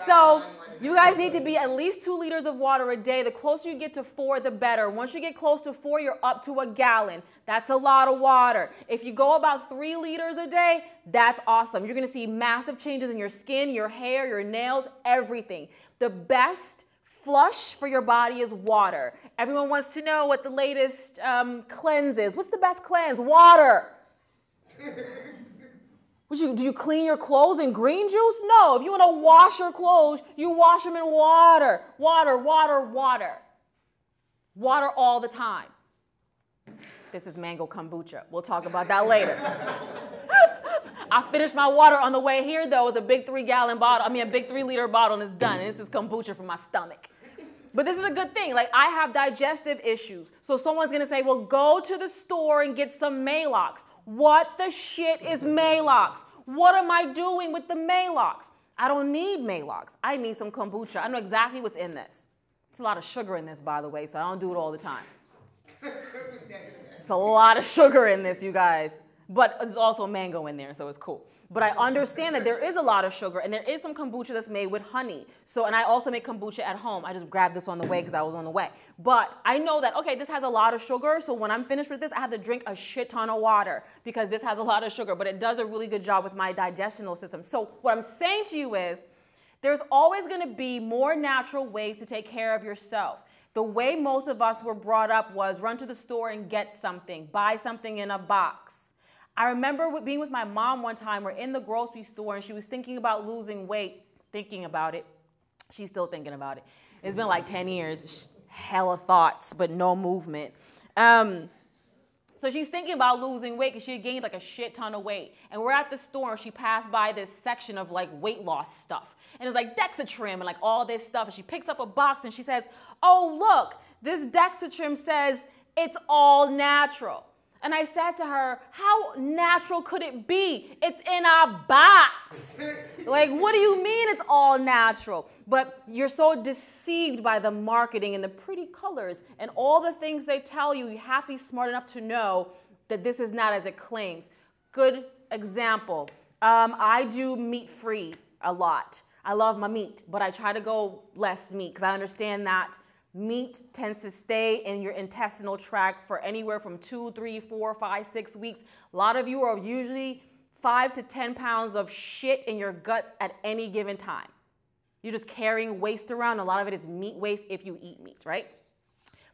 So you guys need to be at least 2 liters of water a day. The closer you get to 4, the better. Once you get close to 4, you're up to a gallon. That's a lot of water. If you go about 3 liters a day, that's awesome. You're going to see massive changes in your skin, your hair, your nails, everything. The best flush for your body is water. Everyone wants to know what the latest cleanse is. What's the best cleanse? Water. Do you clean your clothes in green juice? No. If you want to wash your clothes, you wash them in water. Water, water, water. Water all the time. This is mango kombucha. We'll talk about that later. I finished my water on the way here, though. It's a big 3-gallon bottle. I mean, a big 3-liter bottle, and it's done. And this is kombucha for my stomach. But this is a good thing. Like, I have digestive issues. So someone's going to say, well, go to the store and get some Maalox. What the shit is Maalox? What am I doing with the Maalox? I don't need Maalox. I need some kombucha. I know exactly what's in this. It's a lot of sugar in this, by the way, so I don't do it all the time. It's a lot of sugar in this, you guys. But there's also mango in there, so it's cool. But I understand that there is a lot of sugar, and there is some kombucha that's made with honey. So, and I also make kombucha at home. I just grabbed this on the way because I was on the way. But I know that, okay, this has a lot of sugar, so when I'm finished with this, I have to drink a shit ton of water because this has a lot of sugar, but it does a really good job with my digestional system. So what I'm saying to you is, there's always going to be more natural ways to take care of yourself. The way most of us were brought up was run to the store and get something, buy something in a box. I remember being with my mom one time. We're in the grocery store, and she was thinking about losing weight, thinking about it. She's still thinking about it. It's been like 10 years, hella thoughts, but no movement. So she's thinking about losing weight because she had gained like a shit ton of weight. And we're at the store, and she passed by this section of like weight loss stuff. And it was like Dexatrim and like all this stuff. And she picks up a box, and she says, oh, look, this Dexatrim says it's all natural. And I said to her, how natural could it be? It's in a box. Like, what do you mean it's all natural? But you're so deceived by the marketing and the pretty colors and all the things they tell you. You have to be smart enough to know that this is not as it claims. Good example. I do meat-free a lot. I love my meat, but I try to go less meat because I understand that meat tends to stay in your intestinal tract for anywhere from 2, 3, 4, 5, 6 weeks. A lot of you are usually 5 to 10 pounds of shit in your guts at any given time. You're just carrying waste around. A lot of it is meat waste if you eat meat, right?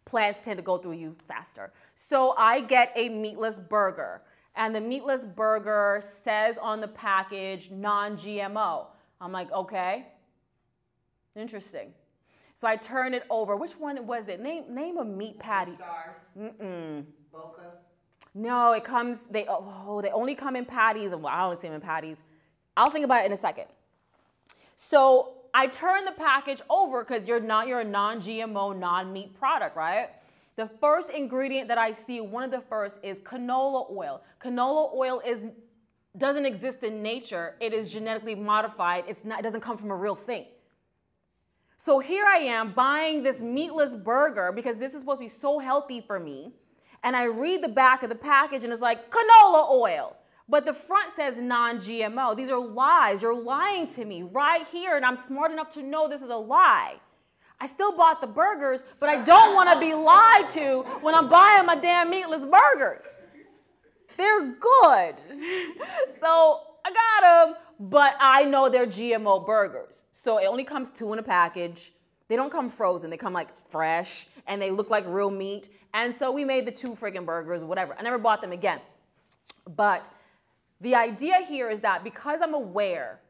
Plants tend to go through you faster. So I get a meatless burger. And the meatless burger says on the package, non-GMO. I'm like, okay, interesting. So I turn it over. Which one was it? Name a meat patty.
Star. Boca.
No, it comes, they only come in patties. Well, I don't see them in patties. I'll think about it in a second. So I turn the package over because you're a non-GMO, non-meat product, right? The first ingredient that I see, one of the first, is canola oil. Canola oil doesn't exist in nature. It is genetically modified. It doesn't come from a real thing. So here I am buying this meatless burger because this is supposed to be so healthy for me. And I read the back of the package and it's like canola oil. But the front says non-GMO. These are lies. You're lying to me right here, and I'm smart enough to know this is a lie. I still bought the burgers, but I don't want to be lied to when I'm buying my damn meatless burgers. They're good. So I got them, but I know they're GMO burgers. So it only comes 2 in a package. They don't come frozen. They come like fresh, and they look like real meat. And so we made the 2 friggin' burgers, whatever. I never bought them again. But the idea here is that because I'm aware,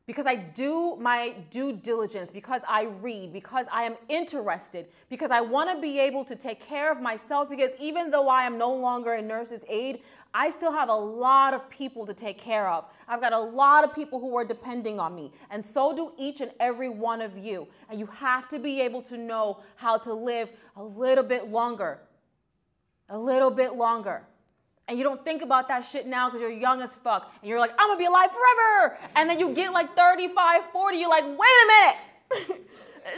because I do my due diligence, because I read, because I am interested, because I want to be able to take care of myself, because even though I am no longer a nurse's aide, I still have a lot of people to take care of. I've got a lot of people who are depending on me, and so do each and every one of you. And you have to be able to know how to live a little bit longer. A little bit longer. And you don't think about that shit now because you're young as fuck. And you're like, I'm going to be alive forever. And then you get like 35, 40. You're like, wait a minute.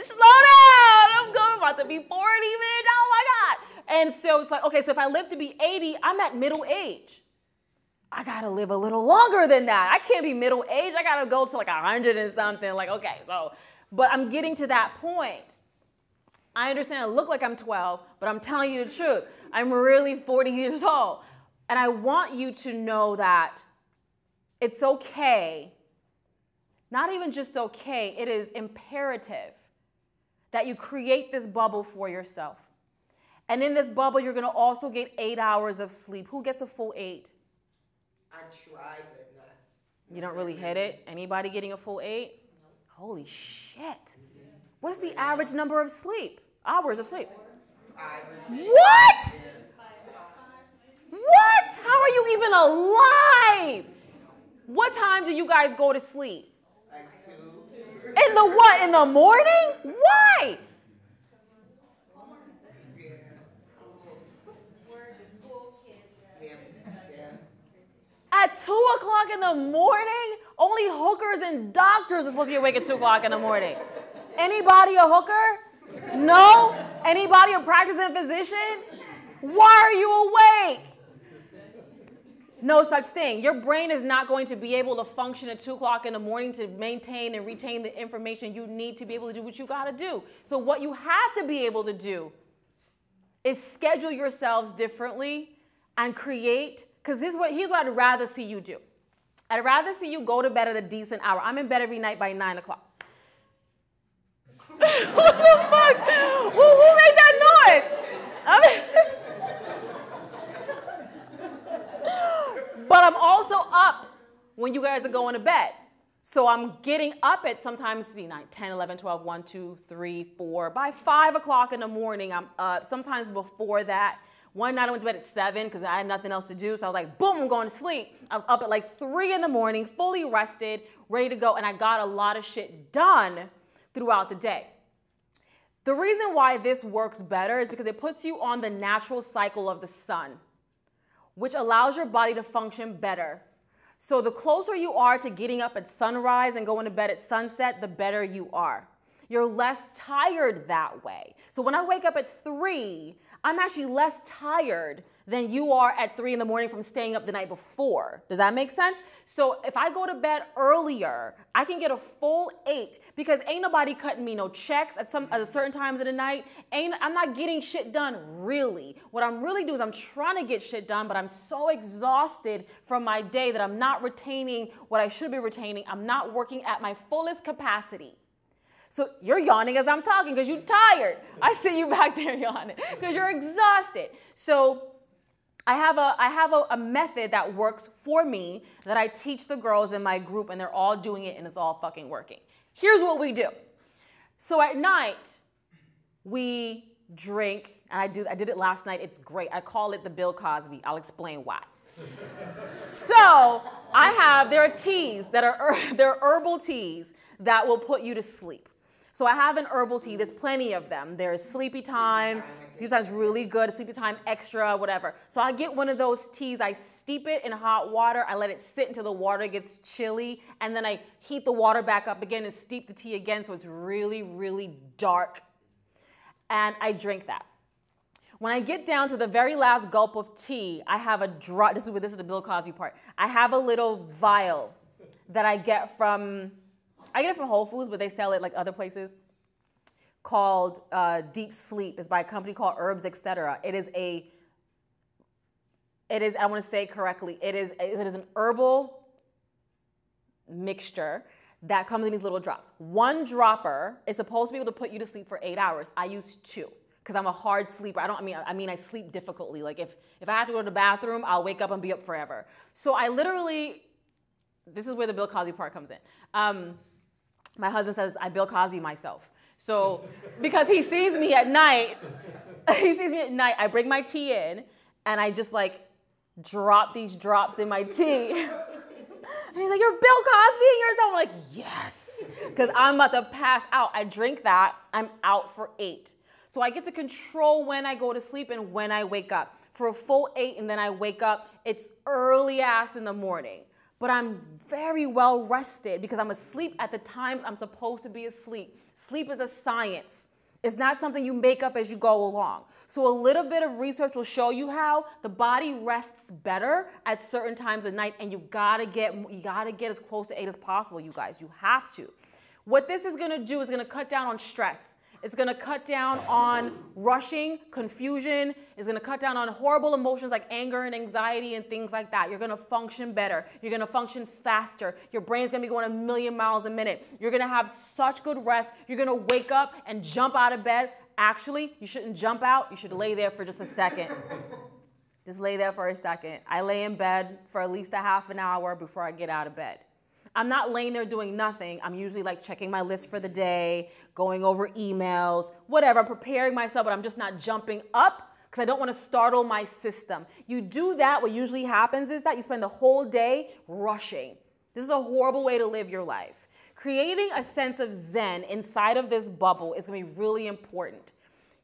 Slow down. I'm about to be 40, bitch. Oh, my God. And so it's like, okay, so if I live to be 80, I'm at middle age. I got to live a little longer than that. I can't be middle age. I got to go to like 100 and something. Like, okay, so, but I'm getting to that point. I understand I look like I'm 12, but I'm telling you the truth. I'm really 40 years old. And I want you to know that it's okay, not even just okay, it is imperative that you create this bubble for yourself. And in this bubble, you're going to also get 8 hours of sleep. Who gets a full 8?
I tried, but not.
You don't really hit it? Anybody getting a full 8? No. Holy shit. What's the average number of sleep? Hours of sleep?
5.
What? What? How are you even alive? What time do you guys go to sleep?
Like 2.
In the what? In the morning? Why?
Yeah, school. We're the school kids. Yeah.
At 2 o'clock in the morning? Only hookers and doctors are supposed to be awake at 2 o'clock in the morning. Anybody a hooker? No? Anybody a practicing physician? Why are you awake? No such thing. Your brain is not going to be able to function at 2 o'clock in the morning to maintain and retain the information you need to be able to do what you got to do. So what you have to be able to do is schedule yourselves differently and create, because here's what I'd rather see you do. I'd rather see you go to bed at a decent hour. I'm in bed every night by 9 o'clock. What the fuck? Who made that noise? But I'm also up when you guys are going to bed. So I'm getting up at sometimes 10, 11, 12, 1, 2, 3, 4. By 5 o'clock in the morning, I'm up. Sometimes before that. One night I went to bed at 7 because I had nothing else to do. So I was like, boom, I'm going to sleep. I was up at like 3 in the morning, fully rested, ready to go. And I got a lot of shit done throughout the day. The reason why this works better is because it puts you on the natural cycle of the sun, which allows your body to function better. So the closer you are to getting up at sunrise and going to bed at sunset, the better you are. You're less tired that way. So when I wake up at 3, I'm actually less tired than you are at 3 in the morning from staying up the night before. Does that make sense? So if I go to bed earlier, I can get a full 8 because ain't nobody cutting me no checks at certain times of the night. I'm not getting shit done really. What I'm really doing is I'm trying to get shit done, but I'm so exhausted from my day that I'm not retaining what I should be retaining. I'm not working at my fullest capacity. So you're yawning as I'm talking because you're tired. I see you back there yawning because you're exhausted. So I have a method that works for me that I teach the girls in my group, and they're all doing it, and it's all fucking working. Here's what we do. So at night, we drink, and I did it last night. It's great. I call it the Bill Cosby. I'll explain why. So there are teas that are they're herbal teas that will put you to sleep. So I have an herbal tea. There's plenty of them. There's Sleepy Time. Sleepy Time's really good. Sleepy Time Extra, whatever. So I get one of those teas. I steep it in hot water. I let it sit until the water gets chilly. And then I heat the water back up again and steep the tea again so it's really, really dark. And I drink that. When I get down to the very last gulp of tea, I have a drop. This is the Bill Cosby part. I have a little vial that I get it from Whole Foods, but they sell it like other places, called Deep Sleep. It's by a company called Herbs, Etc. It is, I want to say it correctly, it is an herbal mixture that comes in these little drops. One dropper is supposed to be able to put you to sleep for 8 hours. I use 2 because I'm a hard sleeper. I sleep difficultly. Like if I have to go to the bathroom, I'll wake up and be up forever. So I literally, this is where the Bill Cosby part comes in. My husband says I Bill Cosby myself. So because he sees me at night, I bring my tea in and I just like drop these drops in my tea. And he's like, "You're Bill Cosby and yourself." I'm like, yes, because I'm about to pass out. I drink that, I'm out for 8. So I get to control when I go to sleep and when I wake up. For a full 8 and then I wake up, it's early ass in the morning. But I'm very well rested because I'm asleep at the times I'm supposed to be asleep. Sleep is a science. It's not something you make up as you go along. So a little bit of research will show you how the body rests better at certain times of night, and you gotta get as close to 8 as possible, you guys. You have to. What this is gonna do is gonna cut down on stress. It's gonna cut down on rushing, confusion. It's gonna cut down on horrible emotions like anger and anxiety and things like that. You're gonna function better. You're gonna function faster. Your brain's gonna be going 1,000,000 miles a minute. You're gonna have such good rest. You're gonna wake up and jump out of bed. Actually, you shouldn't jump out. You should lay there for just a second. Just lay there for a second. I lay in bed for at least a half an hour before I get out of bed. I'm not laying there doing nothing. I'm usually like checking my list for the day, going over emails, whatever. I'm preparing myself, but I'm just not jumping up because I don't want to startle my system. You do that, what usually happens is that you spend the whole day rushing. This is a horrible way to live your life. Creating a sense of zen inside of this bubble is going to be really important.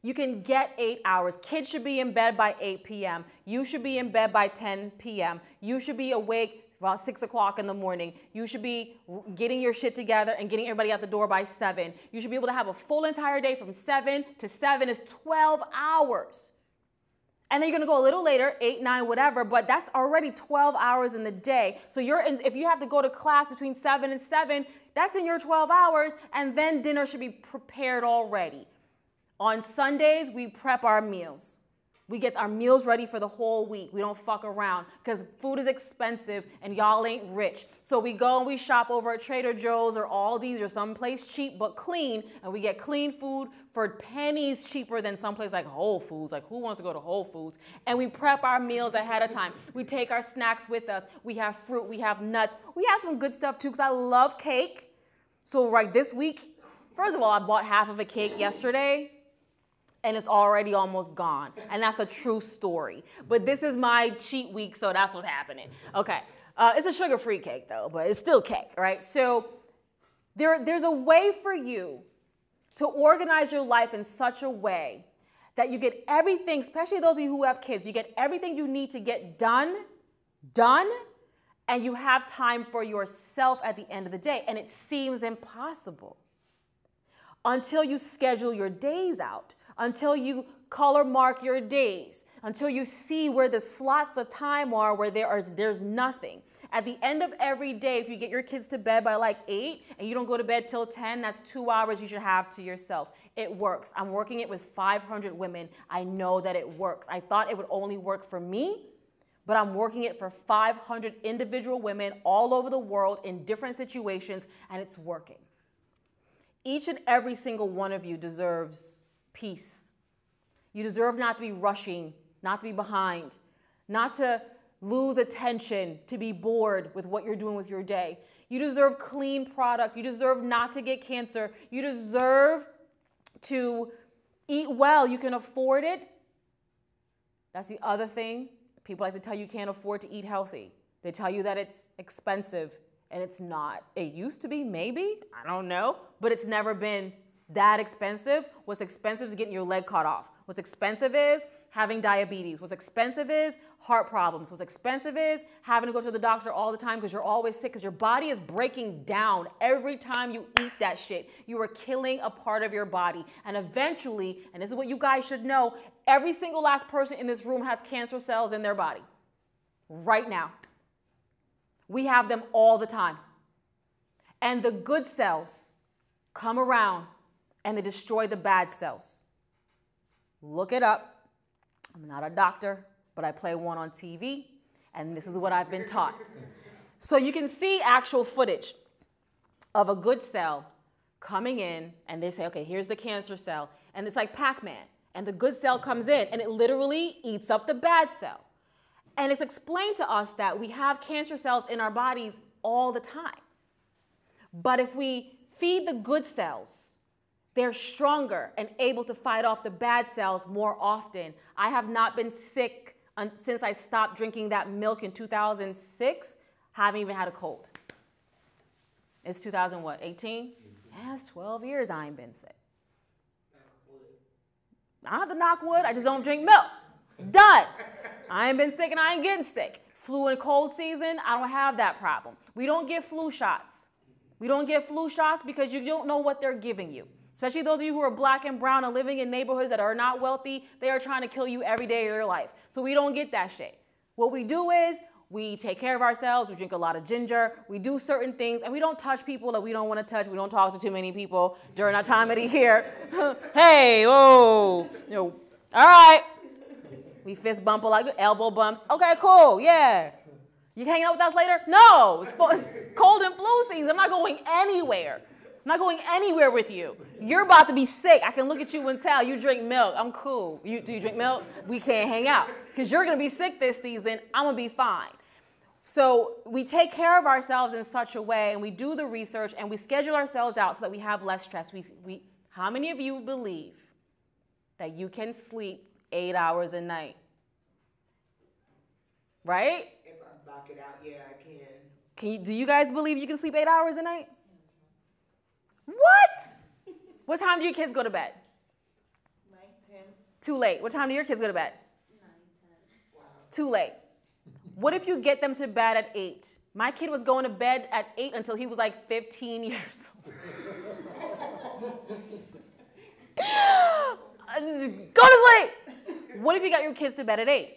You can get 8 hours. Kids should be in bed by 8 p.m. You should be in bed by 10 p.m. You should be awake about 6 o'clock in the morning. You should be getting your shit together and getting everybody out the door by 7. You should be able to have a full entire day from 7 to 7 is 12 hours. And then you're gonna go a little later, 8, 9, whatever, but that's already 12 hours in the day. So if you have to go to class between 7 and 7, that's in your 12 hours, and then dinner should be prepared already. On Sundays, we prep our meals. We get our meals ready for the whole week. We don't fuck around because food is expensive and y'all ain't rich. So we go and we shop over at Trader Joe's or Aldi's or someplace cheap but clean, and we get clean food for pennies cheaper than someplace like Whole Foods. Like, who wants to go to Whole Foods? And we prep our meals ahead of time. We take our snacks with us. We have fruit. We have nuts. We have some good stuff too because I love cake. So right this week, first of all, I bought half of a cake yesterday, and it's already almost gone. And that's a true story. But this is my cheat week, so that's what's happening. Okay, it's a sugar-free cake though, but it's still cake, right? So there's a way for you to organize your life in such a way that you get everything, especially those of you who have kids, you get everything you need to get done, and you have time for yourself at the end of the day. And it seems impossible until you schedule your days out, until you color mark your days, until you see where the slots of time are where there's nothing. At the end of every day, if you get your kids to bed by like 8 and you don't go to bed till 10, that's 2 hours you should have to yourself. It works. I'm working it with 500 women. I know that it works. I thought it would only work for me, but I'm working it for 500 individual women all over the world in different situations, and it's working. Each and every single one of you deserves peace. You deserve not to be rushing, not to be behind, not to lose attention, to be bored with what you're doing with your day. You deserve clean product. You deserve not to get cancer. You deserve to eat well. You can afford it. That's the other thing. People like to tell you can't afford to eat healthy. They tell you that it's expensive, and it's not. It used to be, maybe, I don't know, but it's never been that expensive. What's expensive is getting your leg cut off. What's expensive is having diabetes. What's expensive is heart problems. What's expensive is having to go to the doctor all the time because you're always sick because your body is breaking down every time you eat that shit. You are killing a part of your body. And eventually, and this is what you guys should know, every single last person in this room has cancer cells in their body. Right now. We have them all the time. And the good cells come around and they destroy the bad cells. Look it up. I'm not a doctor, but I play one on TV, and this is what I've been taught. So you can see actual footage of a good cell coming in, and they say, okay, here's the cancer cell, and it's like Pac-Man, and the good cell comes in, and it literally eats up the bad cell. And it's explained to us that we have cancer cells in our bodies all the time. But if we feed the good cells, they're stronger and able to fight off the bad cells more often. I have not been sick since I stopped drinking that milk in 2006. Haven't even had a cold. It's 2018? Yeah, it's 12 years I ain't been sick. I don't have to knock wood, I just don't drink milk. Done. I ain't been sick and I ain't getting sick. Flu and cold season, I don't have that problem. We don't get flu shots. We don't get flu shots because you don't know what they're giving you. Especially those of you who are black and brown and living in neighborhoods that are not wealthy, they are trying to kill you every day of your life. So we don't get that shit. What we do is we take care of ourselves, we drink a lot of ginger, we do certain things, and we don't touch people that we don't want to touch. We don't talk to too many people during our time of the year. Hey, whoa, all right. We fist bump, like elbow bumps. Okay, cool, yeah. You hanging out with us later? No, it's cold and flu season. I'm not going anywhere. I'm not going anywhere with you. You're about to be sick. I can look at you and tell you drink milk. I'm cool. Do you drink milk? We can't hang out because you're going to be sick this season. I'm going to be fine. So we take care of ourselves in such a way, and we do the research, and we schedule ourselves out so that we have less stress. How many of you believe that you can sleep 8 hours a night? Right?
If I block it out, yeah, I can.
Do you guys believe you can sleep 8 hours a night? What? What time do your kids go to bed?
9, 10.
Too late. What time do your kids go to bed?
9, 10.
Wow.
Too late. What if you get them to bed at 8? My kid was going to bed at 8 until he was like 15 years old. Go to sleep. What if you got your kids to bed at 8?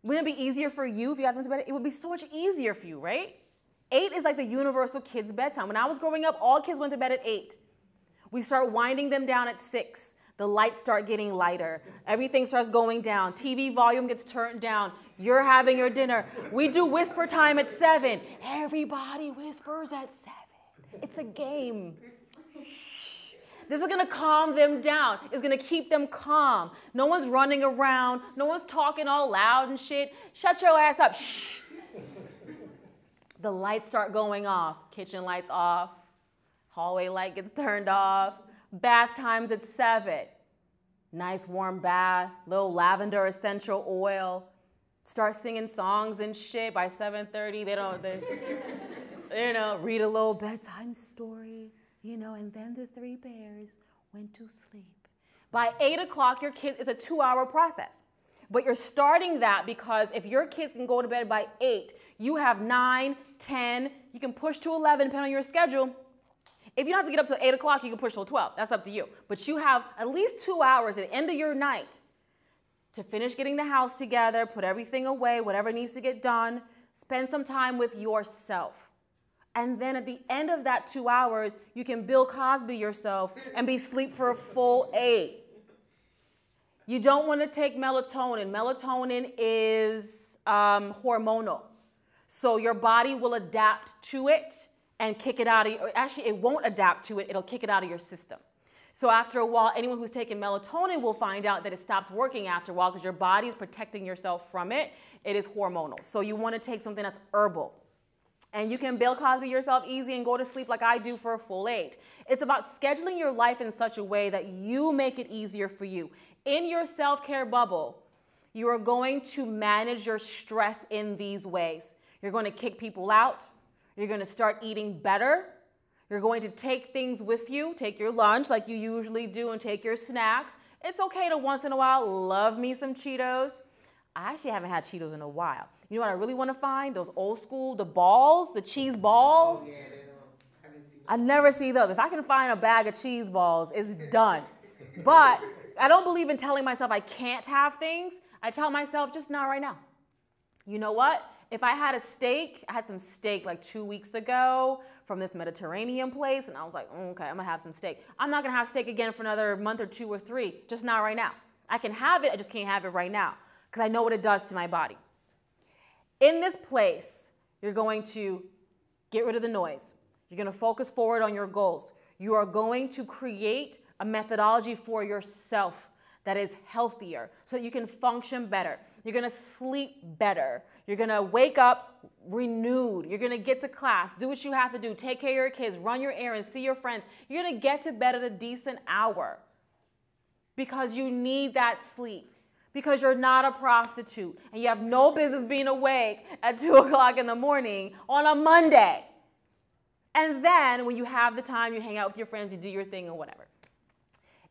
Wouldn't it be easier for you if you got them to bed? It would be so much easier for you, right? 8 is like the universal kids' bedtime. When I was growing up, all kids went to bed at 8. We start winding them down at 6. The lights start getting lighter. Everything starts going down. TV volume gets turned down. You're having your dinner. We do whisper time at 7. Everybody whispers at 7. It's a game. This is going to calm them down. It's going to keep them calm. No one's running around. No one's talking all loud and shit. Shut your ass up. Shh. The lights start going off. Kitchen lights off. Hallway light gets turned off. Bath time's at 7. Nice warm bath. Little lavender essential oil. Start singing songs and shit. By 7:30, they read a little bedtime story. And then the 3 bears went to sleep. By 8 o'clock, your kid is a 2-hour process. But you're starting that because if your kids can go to bed by 8, you have 9, 10, you can push to 11 depending on your schedule. If you don't have to get up till 8 o'clock, you can push till 12. That's up to you. But you have at least 2 hours at the end of your night to finish getting the house together, put everything away, whatever needs to get done, spend some time with yourself. And then at the end of that 2 hours, you can Bill Cosby yourself and be asleep for a full 8. You don't want to take melatonin. Melatonin is hormonal. So your body will adapt to it and kick it out of you. Actually, it won't adapt to it. It'll kick it out of your system. So after a while, anyone who's taken melatonin will find out that it stops working after a while because your body is protecting yourself from it. It is hormonal. So you want to take something that's herbal. And you can Bill Cosby yourself easy and go to sleep like I do for a full 8. It's about scheduling your life in such a way that you make it easier for you. In your self-care bubble, you are going to manage your stress in these ways. You're going to kick people out. You're going to start eating better. You're going to take things with you, take your lunch like you usually do and take your snacks. It's okay to once in a while love me some Cheetos. I actually haven't had Cheetos in a while. You know what I really want to find? Those old school, the balls, the cheese balls.
Oh, yeah, they don't. I haven't seen
I never see them. If I can find a bag of cheese balls, it's done. But I don't believe in telling myself I can't have things. I tell myself, just not right now. You know what? If I had a steak, I had some steak like 2 weeks ago from this Mediterranean place, and I was like, okay, I'm gonna have some steak. I'm not gonna have steak again for another month or 2 or 3, just not right now. I can have it, I just can't have it right now because I know what it does to my body. In this place, you're going to get rid of the noise. You're gonna focus forward on your goals. You are going to create a methodology for yourself that is healthier so that you can function better. You're gonna sleep better. You're gonna wake up renewed. You're gonna get to class, do what you have to do, take care of your kids, run your errands, see your friends. You're gonna get to bed at a decent hour because you need that sleep, because you're not a prostitute and you have no business being awake at 2 o'clock in the morning on a Monday. And then when you have the time, you hang out with your friends, you do your thing or whatever.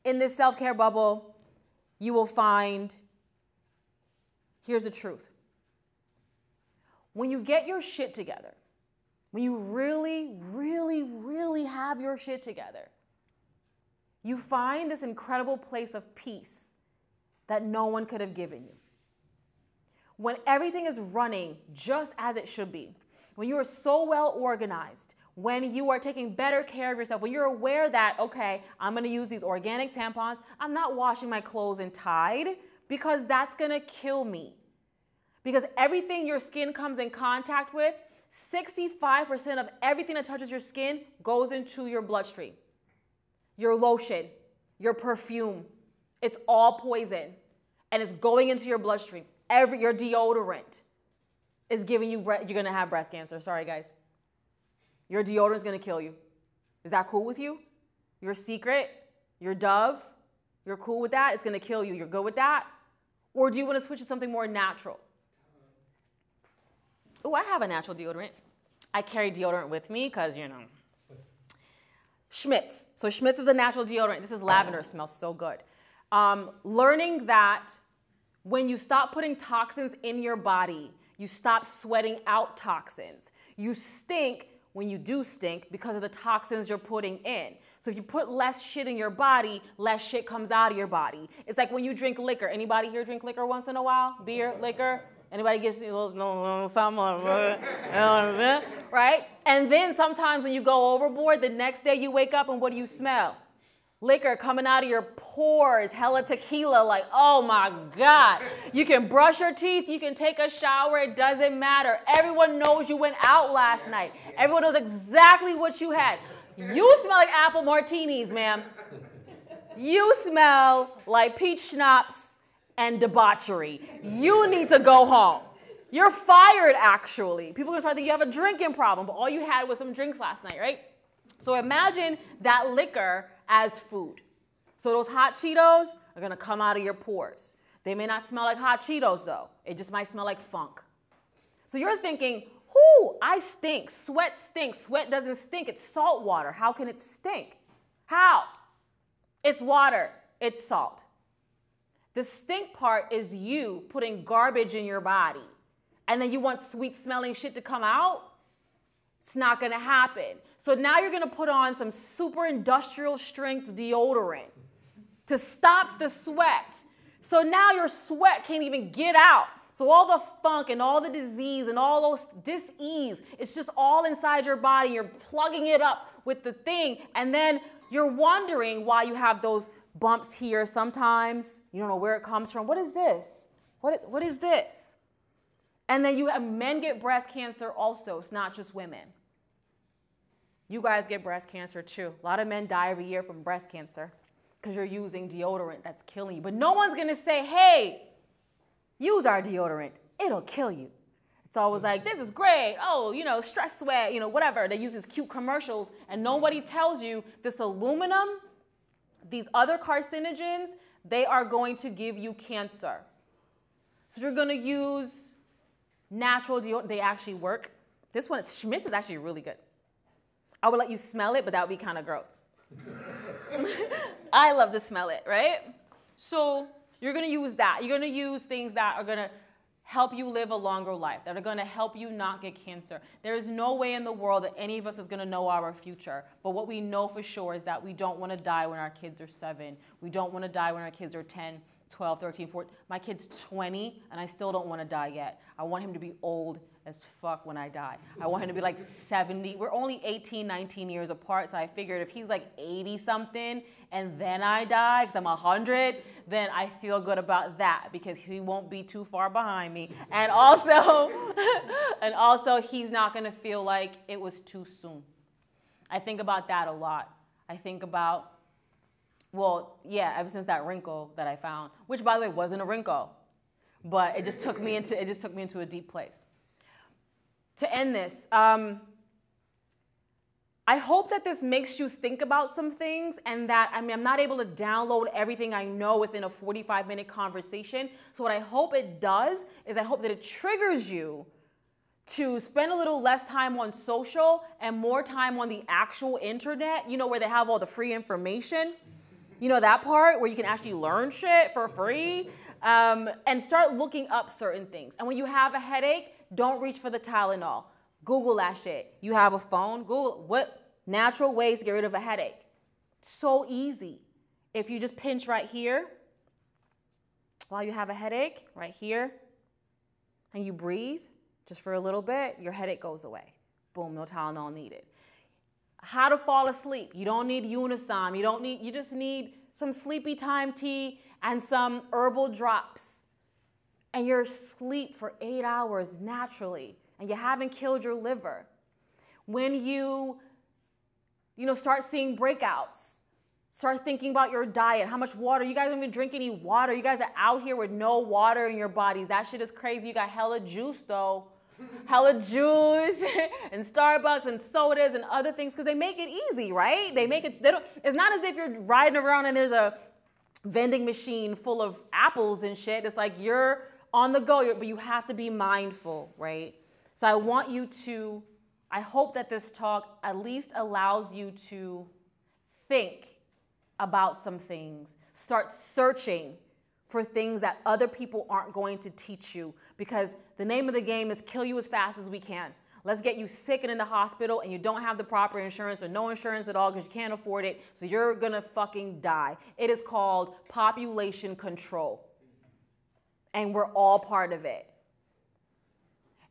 In this self-care bubble, you will find, here's the truth. When you get your shit together, when you really, really, really have your shit together, you find this incredible place of peace that no one could have given you. When everything is running just as it should be, when you are so well organized, when you are taking better care of yourself, when you're aware that, okay, I'm gonna use these organic tampons, I'm not washing my clothes in Tide because that's gonna kill me. Because everything your skin comes in contact with, 65% of everything that touches your skin goes into your bloodstream. Your lotion, your perfume, it's all poison and it's going into your bloodstream. Your deodorant is giving you, you're gonna have breast cancer, sorry guys. Your deodorant is gonna kill you. Is that cool with you? Your Secret, your Dove, you're cool with that? It's gonna kill you. You're good with that? Or do you wanna switch to something more natural? Oh, I have a natural deodorant. I carry deodorant with me because, you know. Schmidt's. So Schmidt's is a natural deodorant. This is lavender. It smells so good. Learning that when you stop putting toxins in your body, you stop sweating out toxins. You stink when you do stink because of the toxins you're putting in. So if you put less shit in your body, less shit comes out of your body. It's like when you drink liquor. Anybody here drink liquor once in a while? Beer, liquor? Anybody gets a little something, right? And then sometimes when you go overboard, the next day you wake up and what do you smell? Liquor coming out of your pores, hella tequila, like, oh my God. You can brush your teeth, you can take a shower, it doesn't matter. Everyone knows you went out last night. Everyone knows exactly what you had. You smell like apple martinis, ma'am. You smell like peach schnapps and debauchery. You need to go home. You're fired, actually. People are gonna start thinking you have a drinking problem, but all you had was some drinks last night, right? So imagine that liquor as food. So those hot Cheetos are gonna come out of your pores. They may not smell like hot Cheetos though. It just might smell like funk. So you're thinking, whoo, I stink. Sweat stinks. Sweat doesn't stink. It's salt water. How can it stink? How? It's water. It's salt. The stink part is you putting garbage in your body. And then you want sweet smelling shit to come out? It's not gonna happen. So now you're gonna put on some super industrial strength deodorant to stop the sweat. So now your sweat can't even get out. So all the funk and all the disease and all those dis-ease, it's just all inside your body. You're plugging it up with the thing. And then you're wondering why you have those bumps here sometimes. You don't know where it comes from. What is this? What is this? And then men get breast cancer also. It's not just women. You guys get breast cancer too. A lot of men die every year from breast cancer because you're using deodorant that's killing you. But no one's gonna say, hey, use our deodorant. It'll kill you. It's always like, this is great. Oh, you know, stress sweat, you know, whatever. They use these cute commercials and nobody tells you this aluminum, these other carcinogens, they are going to give you cancer. So you're gonna use natural deodorant. They actually work. This one, Schmidt's is actually really good. I would let you smell it, but that would be kind of gross. I love to smell it, right? So you're going to use that. You're going to use things that are going to help you live a longer life, that are going to help you not get cancer. There is no way in the world that any of us is going to know our future. But what we know for sure is that we don't want to die when our kids are 7. We don't want to die when our kids are 10, 12, 13, 14. My kid's 20, and I still don't want to die yet. I want him to be old as fuck when I die. I want him to be like 70. We're only 18, 19 years apart, so I figured if he's like 80 something and then I die because I'm 100, then I feel good about that because he won't be too far behind me. And also, he's not gonna feel like it was too soon. I think about that a lot. I think about, well, yeah, ever since that wrinkle that I found, which by the way wasn't a wrinkle, but it just took me into a deep place. To end this, I hope that this makes you think about some things and that, I mean, I'm not able to download everything I know within a 45-minute conversation. So what I hope it does is I hope that it triggers you to spend a little less time on social and more time on the actual internet, you know, where they have all the free information. You know, that part where you can actually learn shit for free, and start looking up certain things. And when you have a headache, don't reach for the Tylenol. Google that shit. You have a phone, Google what natural ways to get rid of a headache. So easy. If you just pinch right here while you have a headache, right here, and you breathe just for a little bit, your headache goes away. Boom, no Tylenol needed. How to fall asleep. You don't need Unisom. You just need some sleepy time tea and some herbal drops. And you're asleep for 8 hours naturally, and you haven't killed your liver. When you start seeing breakouts, start thinking about your diet, how much water. You guys don't even drink any water. You guys are out here with no water in your bodies. That shit is crazy. You got hella juice, though. Hella juice and Starbucks and sodas and other things because they make it easy, right? It's not as if you're riding around and there's a vending machine full of apples and shit. It's like you're on the go, but you have to be mindful, right? So I hope that this talk at least allows you to think about some things. Start searching for things that other people aren't going to teach you, because the name of the game is kill you as fast as we can. Let's get you sick and in the hospital and you don't have the proper insurance or no insurance at all because you can't afford it, so you're gonna fucking die. It is called population control. And we're all part of it.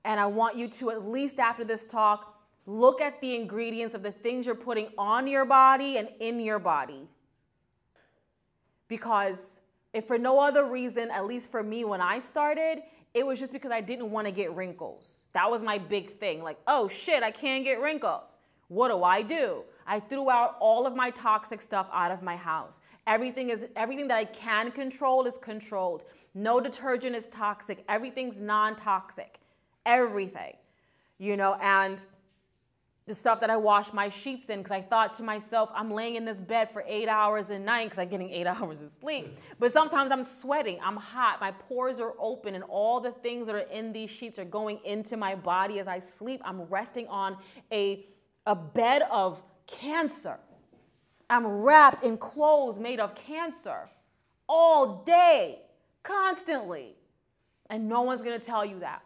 And I want you to, at least after this talk, look at the ingredients of the things you're putting on your body and in your body. Because if for no other reason, at least for me when I started, it was just because I didn't want to get wrinkles. That was my big thing. Like, oh shit, I can't get wrinkles. What do? I threw out all of my toxic stuff out of my house. Everything that I can control is controlled. No detergent is toxic. Everything's non-toxic. Everything. And the stuff that I wash my sheets in, because I thought to myself, I'm laying in this bed for 8 hours a night because I'm getting 8 hours of sleep. But sometimes I'm sweating, I'm hot, my pores are open, and all the things that are in these sheets are going into my body as I sleep. I'm resting on a bed of cancer. I'm wrapped in clothes made of cancer all day, constantly. And no one's going to tell you that.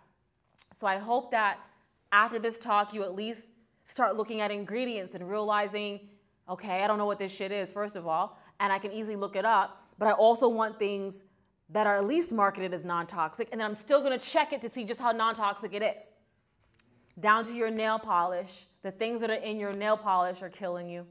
So I hope that after this talk, you at least start looking at ingredients and realizing, okay, I don't know what this shit is, first of all, and I can easily look it up, but I also want things that are at least marketed as non-toxic, and then I'm still gonna check it to see just how non-toxic it is. Down to your nail polish. The things that are in your nail polish are killing you.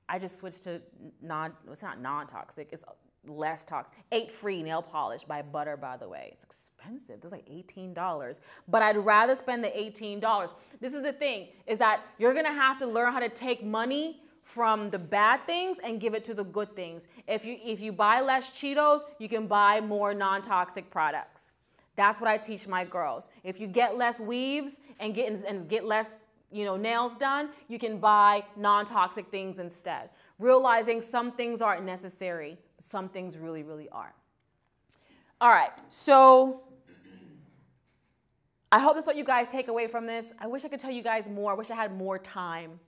I just switched to it's not non-toxic, it's less toxic. 8 free nail polish by Butter, by the way. It's expensive. It's like $18. But I'd rather spend the $18. This is the thing, is that you're gonna have to learn how to take money from the bad things and give it to the good things. If you buy less Cheetos, you can buy more non-toxic products. That's what I teach my girls. If you get less weaves and get less nails done, you can buy non-toxic things instead. Realizing some things aren't necessary, but some things really, really are. All right, so I hope that's what you guys take away from this. I wish I could tell you guys more. I wish I had more time.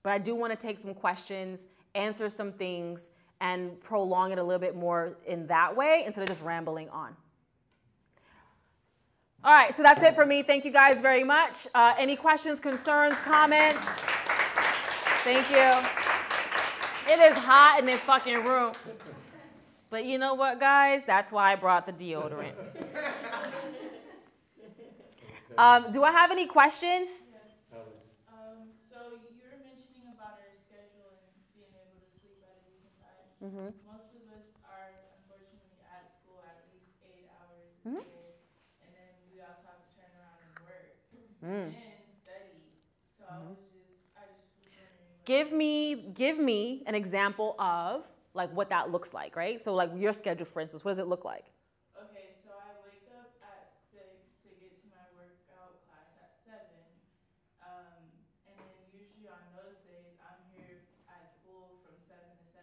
but I do want to take some questions, answer some things, and prolong it a little bit more in that way instead of just rambling on. All right, so that's it for me. Thank you guys very much. Any questions, concerns, comments? Thank you. It is hot in this fucking room. But you know what, guys? That's why I brought the deodorant. Do I have any questions?
So you were mentioning about our schedule and being able to sleep at a decent time. Most of us are unfortunately at school at least 8 hours a day, and then we also have to turn around and work and study. So I just was wondering.
Give me an example of like what that looks like, right? So like your schedule, for instance, what does it look like?
Okay, so I wake up at 6 to get to my workout class at 7. And then usually on those days, I'm here at school from 7 to 7,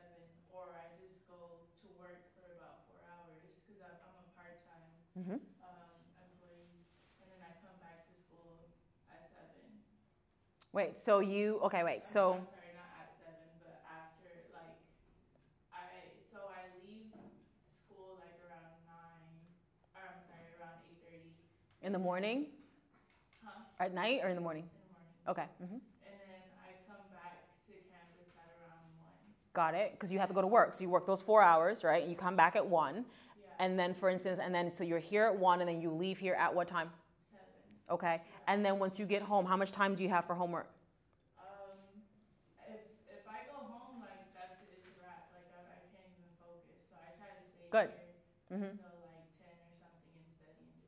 or I just go to work for about 4 hours because I'm a part-time employee, and then I come back to school at 7.
Wait, so you, okay, wait, so.
I'm sorry, not at 7, but after, like, I leave school like around 8:30.
In the morning?
Huh?
At night or in the morning?
In the morning.
Okay.
And then I come back to campus at around 1.
Got it, because you have to go to work. So you work those 4 hours, right? You come back at 1.
Yeah.
And then, for instance, so you're here at 1, and then you leave here at what time?
7.
Okay.
Yeah.
And then once you get home, how much time do you have for homework?
If I go home, like, it's a wrap. Like, I can't even focus. So I try to stay
Good.
here until like 10 or something and study and do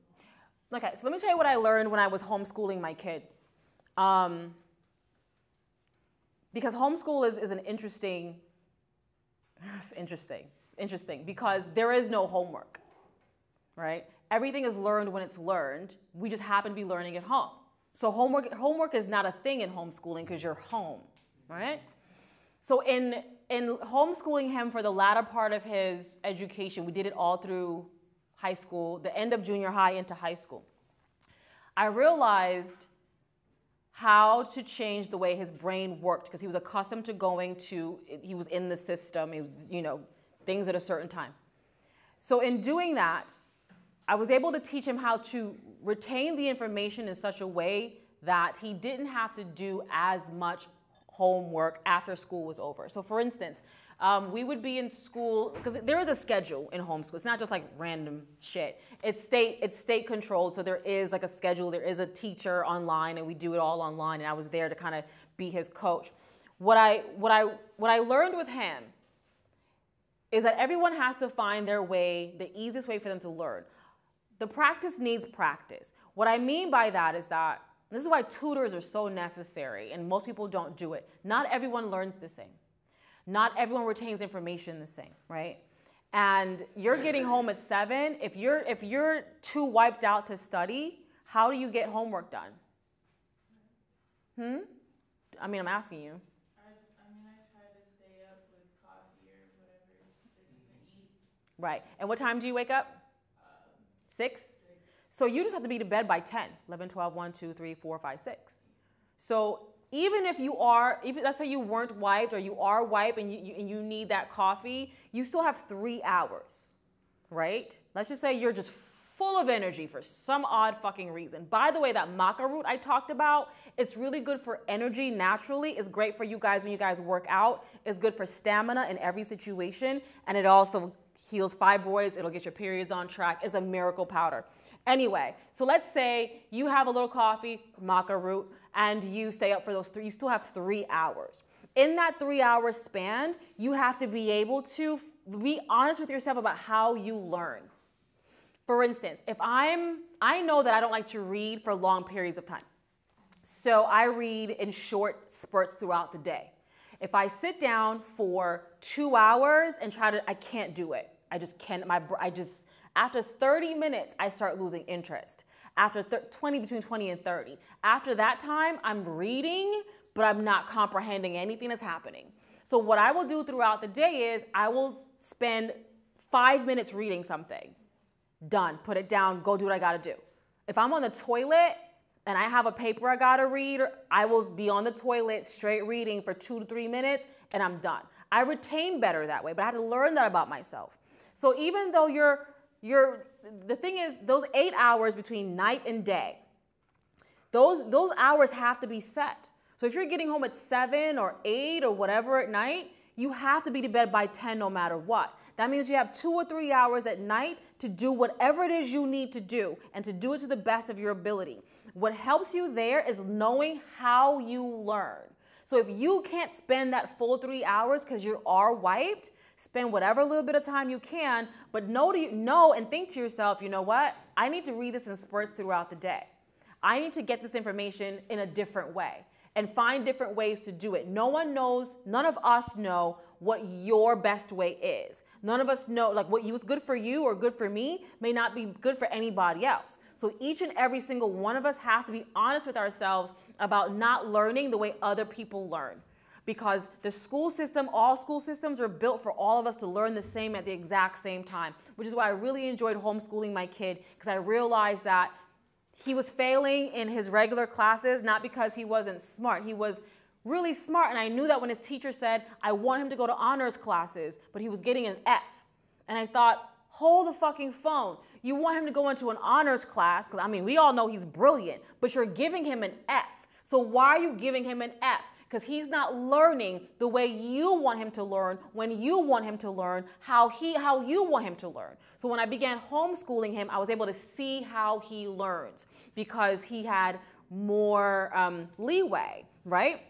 homework.
Okay, so let me tell you what I learned when I was homeschooling my kid. Because homeschool is an interesting, it's interesting because there is no homework, right? Everything is learned when it's learned. We just happen to be learning at home. So homework is not a thing in homeschooling because you're home, right? So in homeschooling him for the latter part of his education, we did it all through high school, the end of junior high into high school. I realized how to change the way his brain worked because he was accustomed to he was in the system, it was, things at a certain time. So in doing that, I was able to teach him how to retain the information in such a way that he didn't have to do as much homework after school was over. So for instance, we would be in school, because there is a schedule in homeschool. It's not just like random shit. It's state controlled, so there is like a schedule. There is a teacher online, and we do it all online, and I was there to kind of be his coach. What I learned with him is that everyone has to find their way, the easiest way for them to learn. The practice needs practice. What I mean by that is that, this is why tutors are so necessary, and most people don't do it. Not everyone learns the same. Not everyone retains information the same, right? And you're getting home at 7. If you're too wiped out to study, how do you get homework done? I mean, I'm asking you.
I try to stay up with coffee or whatever that you can eat.
Right. And what time do you wake up? 6? So you just have to be to bed by 10. 11, 12, 1, 2, 3, 4, 5, 6. So even if let's say you weren't wiped or you are wiped and you need that coffee, you still have 3 hours, right? Let's just say you're just full of energy for some odd fucking reason. By the way, that maca root I talked about, it's really good for energy naturally. It's great for you guys when you guys work out. It's good for stamina in every situation. And it also heals fibroids. It'll get your periods on track. It's a miracle powder. Anyway, so let's say you have a little coffee, maca root, and you stay up for those 3, you still have 3 hours. In that 3-hour span, you have to be able to be honest with yourself about how you learn. For instance, I know that I don't like to read for long periods of time. So I read in short spurts throughout the day. If I sit down for 2 hours and I can't do it. I just can't, after 30 minutes, I start losing interest. After between 20 and 30. After that time, I'm reading, but I'm not comprehending anything that's happening. So what I will do throughout the day is I will spend 5 minutes reading something. Done. Put it down. Go do what I got to do. If I'm on the toilet, and I have a paper I gotta read, I will be on the toilet straight reading for 2 to 3 minutes and I'm done. I retain better that way, but I had to learn that about myself. So even though the thing is, those 8 hours between night and day, those hours have to be set. So if you're getting home at 7 or 8 or whatever at night, you have to be to bed by 10 no matter what. That means you have 2 or 3 hours at night to do whatever it is you need to do and to do it to the best of your ability. What helps you there is knowing how you learn. So if you can't spend that full 3 hours because you are wiped, spend whatever little bit of time you can, but know and think to yourself, you know what? I need to read this in spurts throughout the day. I need to get this information in a different way and find different ways to do it. No one knows, none of us know what your best way is. None of us know, like what was good for you or good for me may not be good for anybody else. So each and every single one of us has to be honest with ourselves about not learning the way other people learn. Because the school system, all school systems are built for all of us to learn the same at the exact same time, which is why I really enjoyed homeschooling my kid, because I realized that he was failing in his regular classes, not because he wasn't smart. He was really smart, and I knew that when his teacher said, I want him to go to honors classes, but he was getting an F. And I thought, hold the fucking phone. You want him to go into an honors class, because I mean, we all know he's brilliant, but you're giving him an F. So why are you giving him an F? Because he's not learning the way you want him to learn, when you want him to learn, how you want him to learn. So when I began homeschooling him, I was able to see how he learns because he had more leeway, right?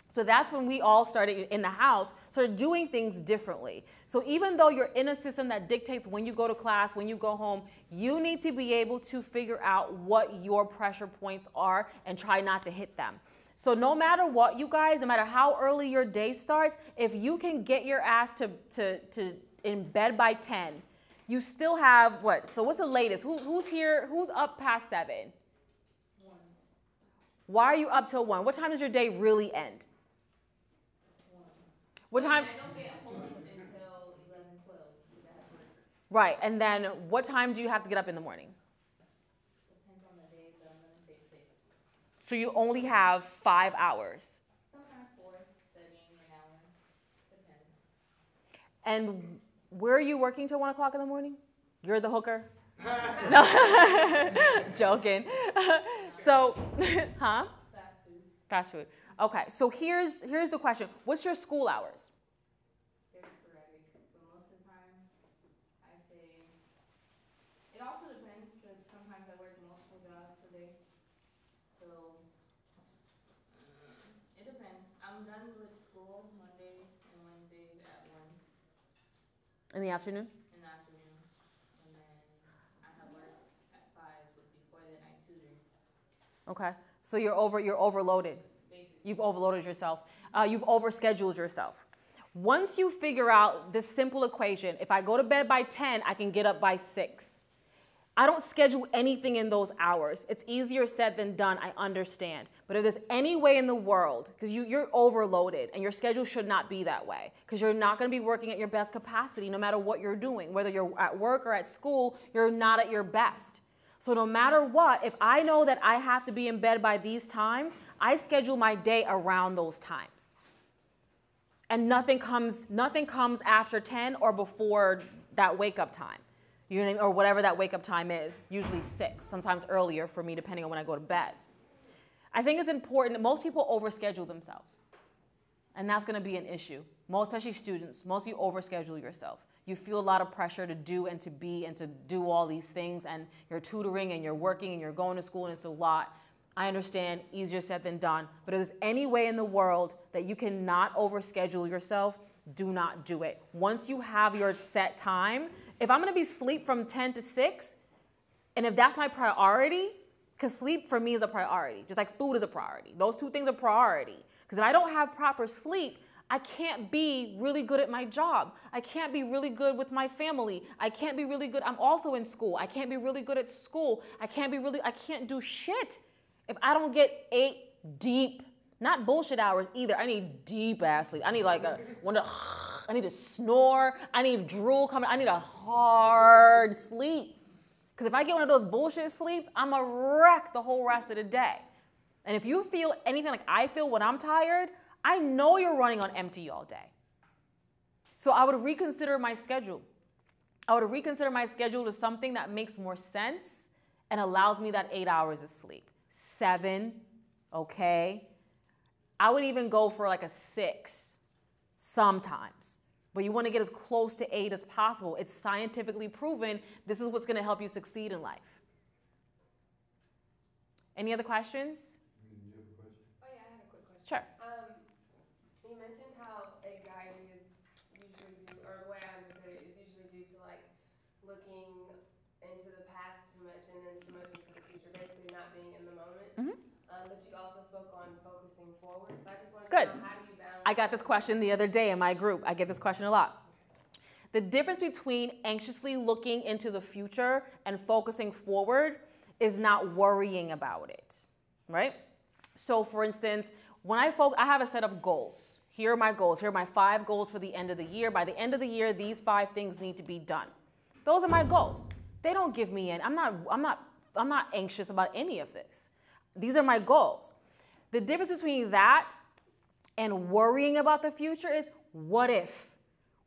So that's when we all started in the house, started doing things differently. So even though you're in a system that dictates when you go to class, when you go home, you need to be able to figure out what your pressure points are and try not to hit them. So no matter what, you guys, no matter how early your day starts, if you can get your ass to in bed by 10, you still have what? So what's the latest? Who's here? Who's up past 7?
1.
Why are you up till 1? What time does your day really end?
1.
What time?
I don't get home until 11, 12.
Right, and then what time do you have to get up in the morning?
Depends on the day, but I'm going to say 6.
So you only have 5 hours.
Sometimes 4, studying an hour. Depends.
And where are you working till 1 o'clock in the morning? You're the hooker? No, joking. So, huh?
Fast food.
Fast food. Okay, so here's the question. What's your school hours?
They're sporadic, but most of the time, I say, it also depends, because sometimes I work multiple jobs a day. So, it depends. I'm done with school Mondays and Wednesdays at 1
In the afternoon?
in the afternoon. And then I have work at 5, but before then I tutor.
Okay, so you're overloaded.
Basically.
You've overloaded yourself. You've overscheduled yourself. Once you figure out this simple equation, if I go to bed by 10, I can get up by 6. I don't schedule anything in those hours. It's easier said than done, I understand. But if there's any way in the world, because you're overloaded and your schedule should not be that way, because you're not going to be working at your best capacity no matter what you're doing. Whether you're at work or at school, you're not at your best. So no matter what, if I know that I have to be in bed by these times, I schedule my day around those times. And nothing comes after 10 or before that wake-up time. You know what I mean? Or whatever that wake-up time is, usually 6, sometimes earlier for me, depending on when I go to bed. I think it's important, most people overschedule themselves. And that's gonna be an issue. Especially students, most of you overschedule yourself. You feel a lot of pressure to do and to be and to do all these things, and you're tutoring and you're working and you're going to school, and it's a lot. I understand, easier said than done, but if there's any way in the world that you cannot overschedule yourself, do not do it. Once you have your set time, if I'm gonna be asleep from 10 to 6, and if that's my priority, because sleep for me is a priority, just like food is a priority. Those two things are priority. Because if I don't have proper sleep, I can't be really good at my job. I can't be really good with my family. I can't be really good. I'm also in school. I can't be really good at school. I can't do shit if I don't get 8 deep, not bullshit hours either. I need deep ass sleep. I need I need to snore. I need drool coming. I need a hard sleep. Because if I get one of those bullshit sleeps, I'm a wreck the whole rest of the day. And if you feel anything like I feel when I'm tired, I know you're running on empty all day. So I would reconsider my schedule. I would reconsider my schedule to something that makes more sense and allows me that 8 hours of sleep. 7, okay. I would even go for like a 6 sometimes. But you want to get as close to 8 as possible. It's scientifically proven this is what's going to help you succeed in life. Any other questions?
You have a question?
Oh yeah, I had a quick question.
Sure.
You mentioned how anxiety is usually due, or the way I understood it, is usually due to like looking into the past too much and then too much into the future, basically not being in the moment. But you also spoke on focusing forward, so I just wanted
Good.
to know, how do you balance?
I got this question the other day in my group. I get this question a lot. The difference between anxiously looking into the future and focusing forward is not worrying about it, right? So for instance, when I have a set of goals. Here are my goals. Here are my 5 goals for the end of the year. By the end of the year, these 5 things need to be done. Those are my goals. They don't give me in. I'm not anxious about any of this. These are my goals. The difference between that and worrying about the future is what if?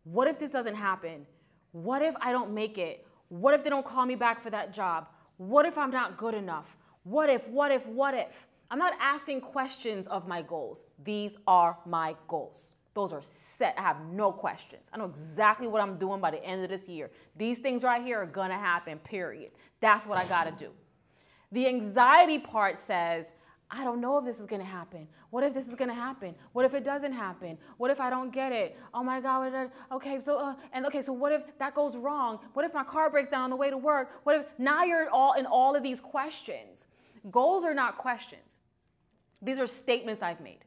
What if this doesn't happen? What if I don't make it? What if they don't call me back for that job? What if I'm not good enough? What if? I'm not asking questions of my goals. These are my goals. Those are set. I have no questions. I know exactly what I'm doing by the end of this year. These things right here are gonna happen, period. That's what I gotta do. The anxiety part says, I don't know if this is gonna happen. What if this is gonna happen? What if it doesn't happen? What if I don't get it? Oh my God, okay, so what if that goes wrong? What if my car breaks down on the way to work? What if, now you're all in all of these questions. Goals are not questions. These are statements I've made.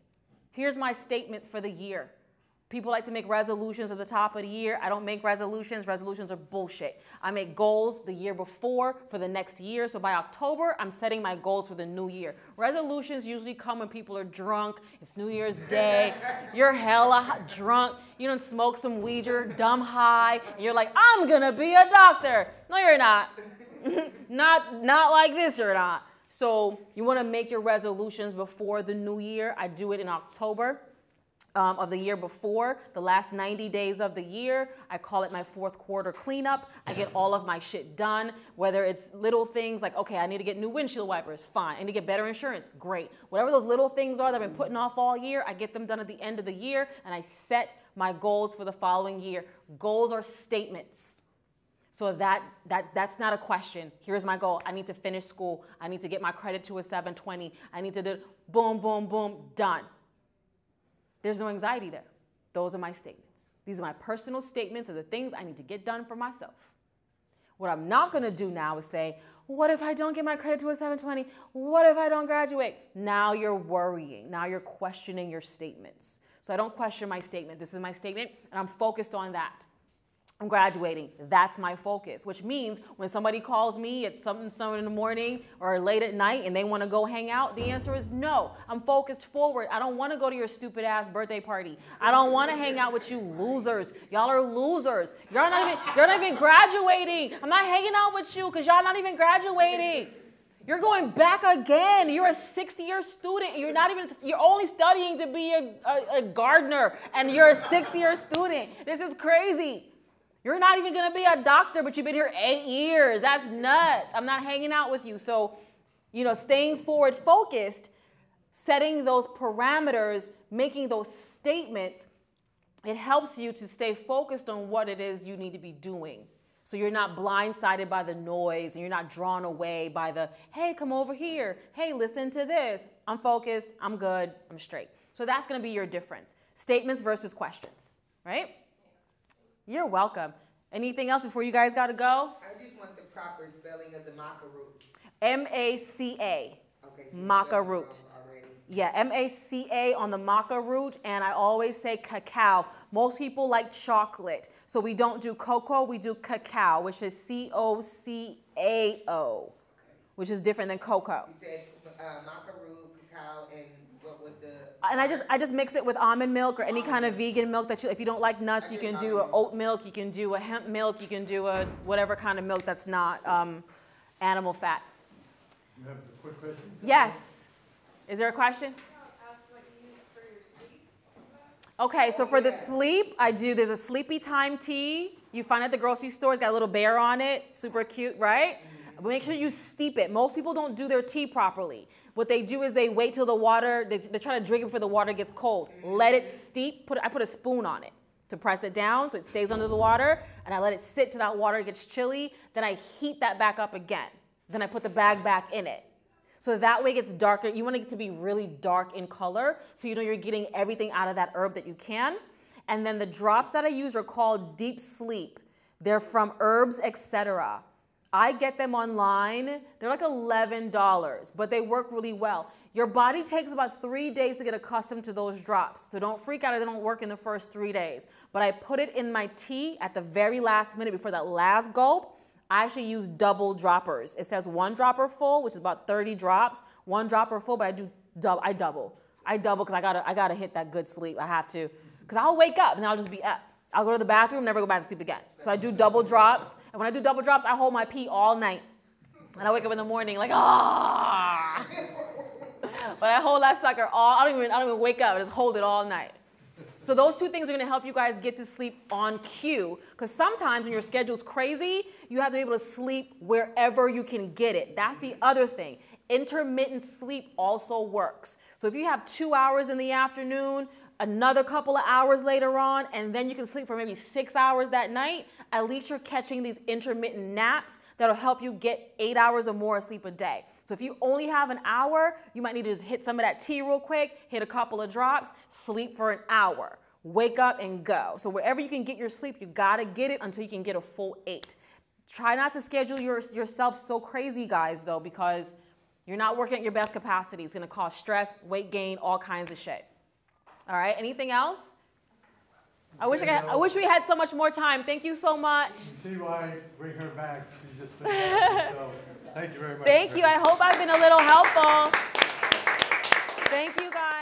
Here's my statement for the year. People like to make resolutions at the top of the year. I don't make resolutions. Resolutions are bullshit. I make goals the year before for the next year. So by October, I'm setting my goals for the new year. Resolutions usually come when people are drunk. It's New Year's Day. You're hella drunk. You don't smoke some weed. You're dumb high. And you're like, I'm going to be a doctor. No, you're not. Not like this, you're not. So you want to make your resolutions before the new year. I do it in October. Of the year before, the last 90 days of the year. I call it my 4th quarter cleanup. I get all of my shit done, whether it's little things like, okay, I need to get new windshield wipers, fine. I need to get better insurance, great. Whatever those little things are that I've been putting off all year, I get them done at the end of the year, and I set my goals for the following year. Goals are statements. So that's not a question. Here's my goal. I need to finish school. I need to get my credit to a 720. I need to do boom, boom, boom, done. There's no anxiety there. Those are my statements. These are my personal statements of the things I need to get done for myself. What I'm not going to do now is say, what if I don't get my credit to a 720? What if I don't graduate? Now you're worrying. Now you're questioning your statements. So I don't question my statement. This is my statement, and I'm focused on that. I'm graduating. That's my focus, which means when somebody calls me at something in the morning or late at night and they want to go hang out, the answer is no. I'm focused forward. I don't want to go to your stupid ass birthday party. I don't want to hang out with you losers. Y'all are losers. You're not even graduating. I'm not hanging out with you because y'all not even graduating. You're going back again. You're a 6-year student. You're only studying to be a gardener, and you're a 6-year student. This is crazy. You're not even going to be a doctor, but you've been here 8 years. That's nuts. I'm not hanging out with you. So, staying forward focused, setting those parameters, making those statements, it helps you to stay focused on what it is you need to be doing. So you're not blindsided by the noise and you're not drawn away by the, hey, come over here. Hey, listen to this. I'm focused. I'm good. I'm straight. So that's going to be your difference. Statements versus questions, right? You're welcome. Anything else before you guys got to go?
I just want the proper spelling of the maca root.
M-A-C-A.
Okay, so
Maca root. Yeah, M-A-C-A on the maca root, and I always say cacao. Most people like chocolate, so we don't do cocoa, we do cacao, which is C-O-C-A-O, which is different than cocoa.
You said maca root, cacao, and what was the...
And I just mix it with almond milk or any kind of vegan milk that if you don't like nuts, you can do oat milk, you can do a hemp milk, you can do a whatever kind of milk that's not animal fat.
You have a quick question?
Yes. Is there a question?
Ask what you use for your sleep.
Okay, so for the sleep, there's a sleepy time tea. You find it at the grocery store. It's got a little bear on it. Super cute, right? But make sure you steep it. Most people don't do their tea properly. What they do is they wait till the water, they try to drink it before the water gets cold. Let it steep. I put a spoon on it to press it down so it stays under the water. And I let it sit till that water gets chilly. Then I heat that back up again. Then I put the bag back in it. So that way it gets darker. You want it to be really dark in color so you know you're getting everything out of that herb that you can. And then the drops that I use are called Deep Sleep. They're from Herbs, etc. I get them online. They're like $11, but they work really well. Your body takes about 3 days to get accustomed to those drops. So don't freak out if they don't work in the first 3 days. But I put it in my tea at the very last minute before that last gulp. I actually use double droppers. It says 1 dropper full, which is about 30 drops. 1 dropper full, but I double because I gotta hit that good sleep. I have to, because I'll wake up and then I'll just be up. I'll go to the bathroom, never go back to sleep again. So I do double drops, and when I do double drops, I hold my pee all night. And I wake up in the morning like, ah. But I hold that sucker I don't even wake up, I just hold it all night. So those 2 things are gonna help you guys get to sleep on cue, because sometimes when your schedule's crazy, you have to be able to sleep wherever you can get it. That's the other thing. Intermittent sleep also works. So if you have 2 hours in the afternoon, another couple of hours later on, and then you can sleep for maybe 6 hours that night, at least you're catching these intermittent naps that'll help you get 8 hours or more of sleep a day. So if you only have an hour, you might need to just hit some of that tea real quick, hit a couple of drops, sleep for an hour, wake up and go. So wherever you can get your sleep, you gotta get it until you can get a full 8. Try not to schedule yourself so crazy, guys, though, because you're not working at your best capacity. It's gonna cause stress, weight gain, all kinds of shit. All right, anything else? I wish we had so much more time. Thank you so much.
You see why I bring her back. She's just fantastic. So, thank you very much.
Thank you. I hope I've been a little helpful. Thank you, guys.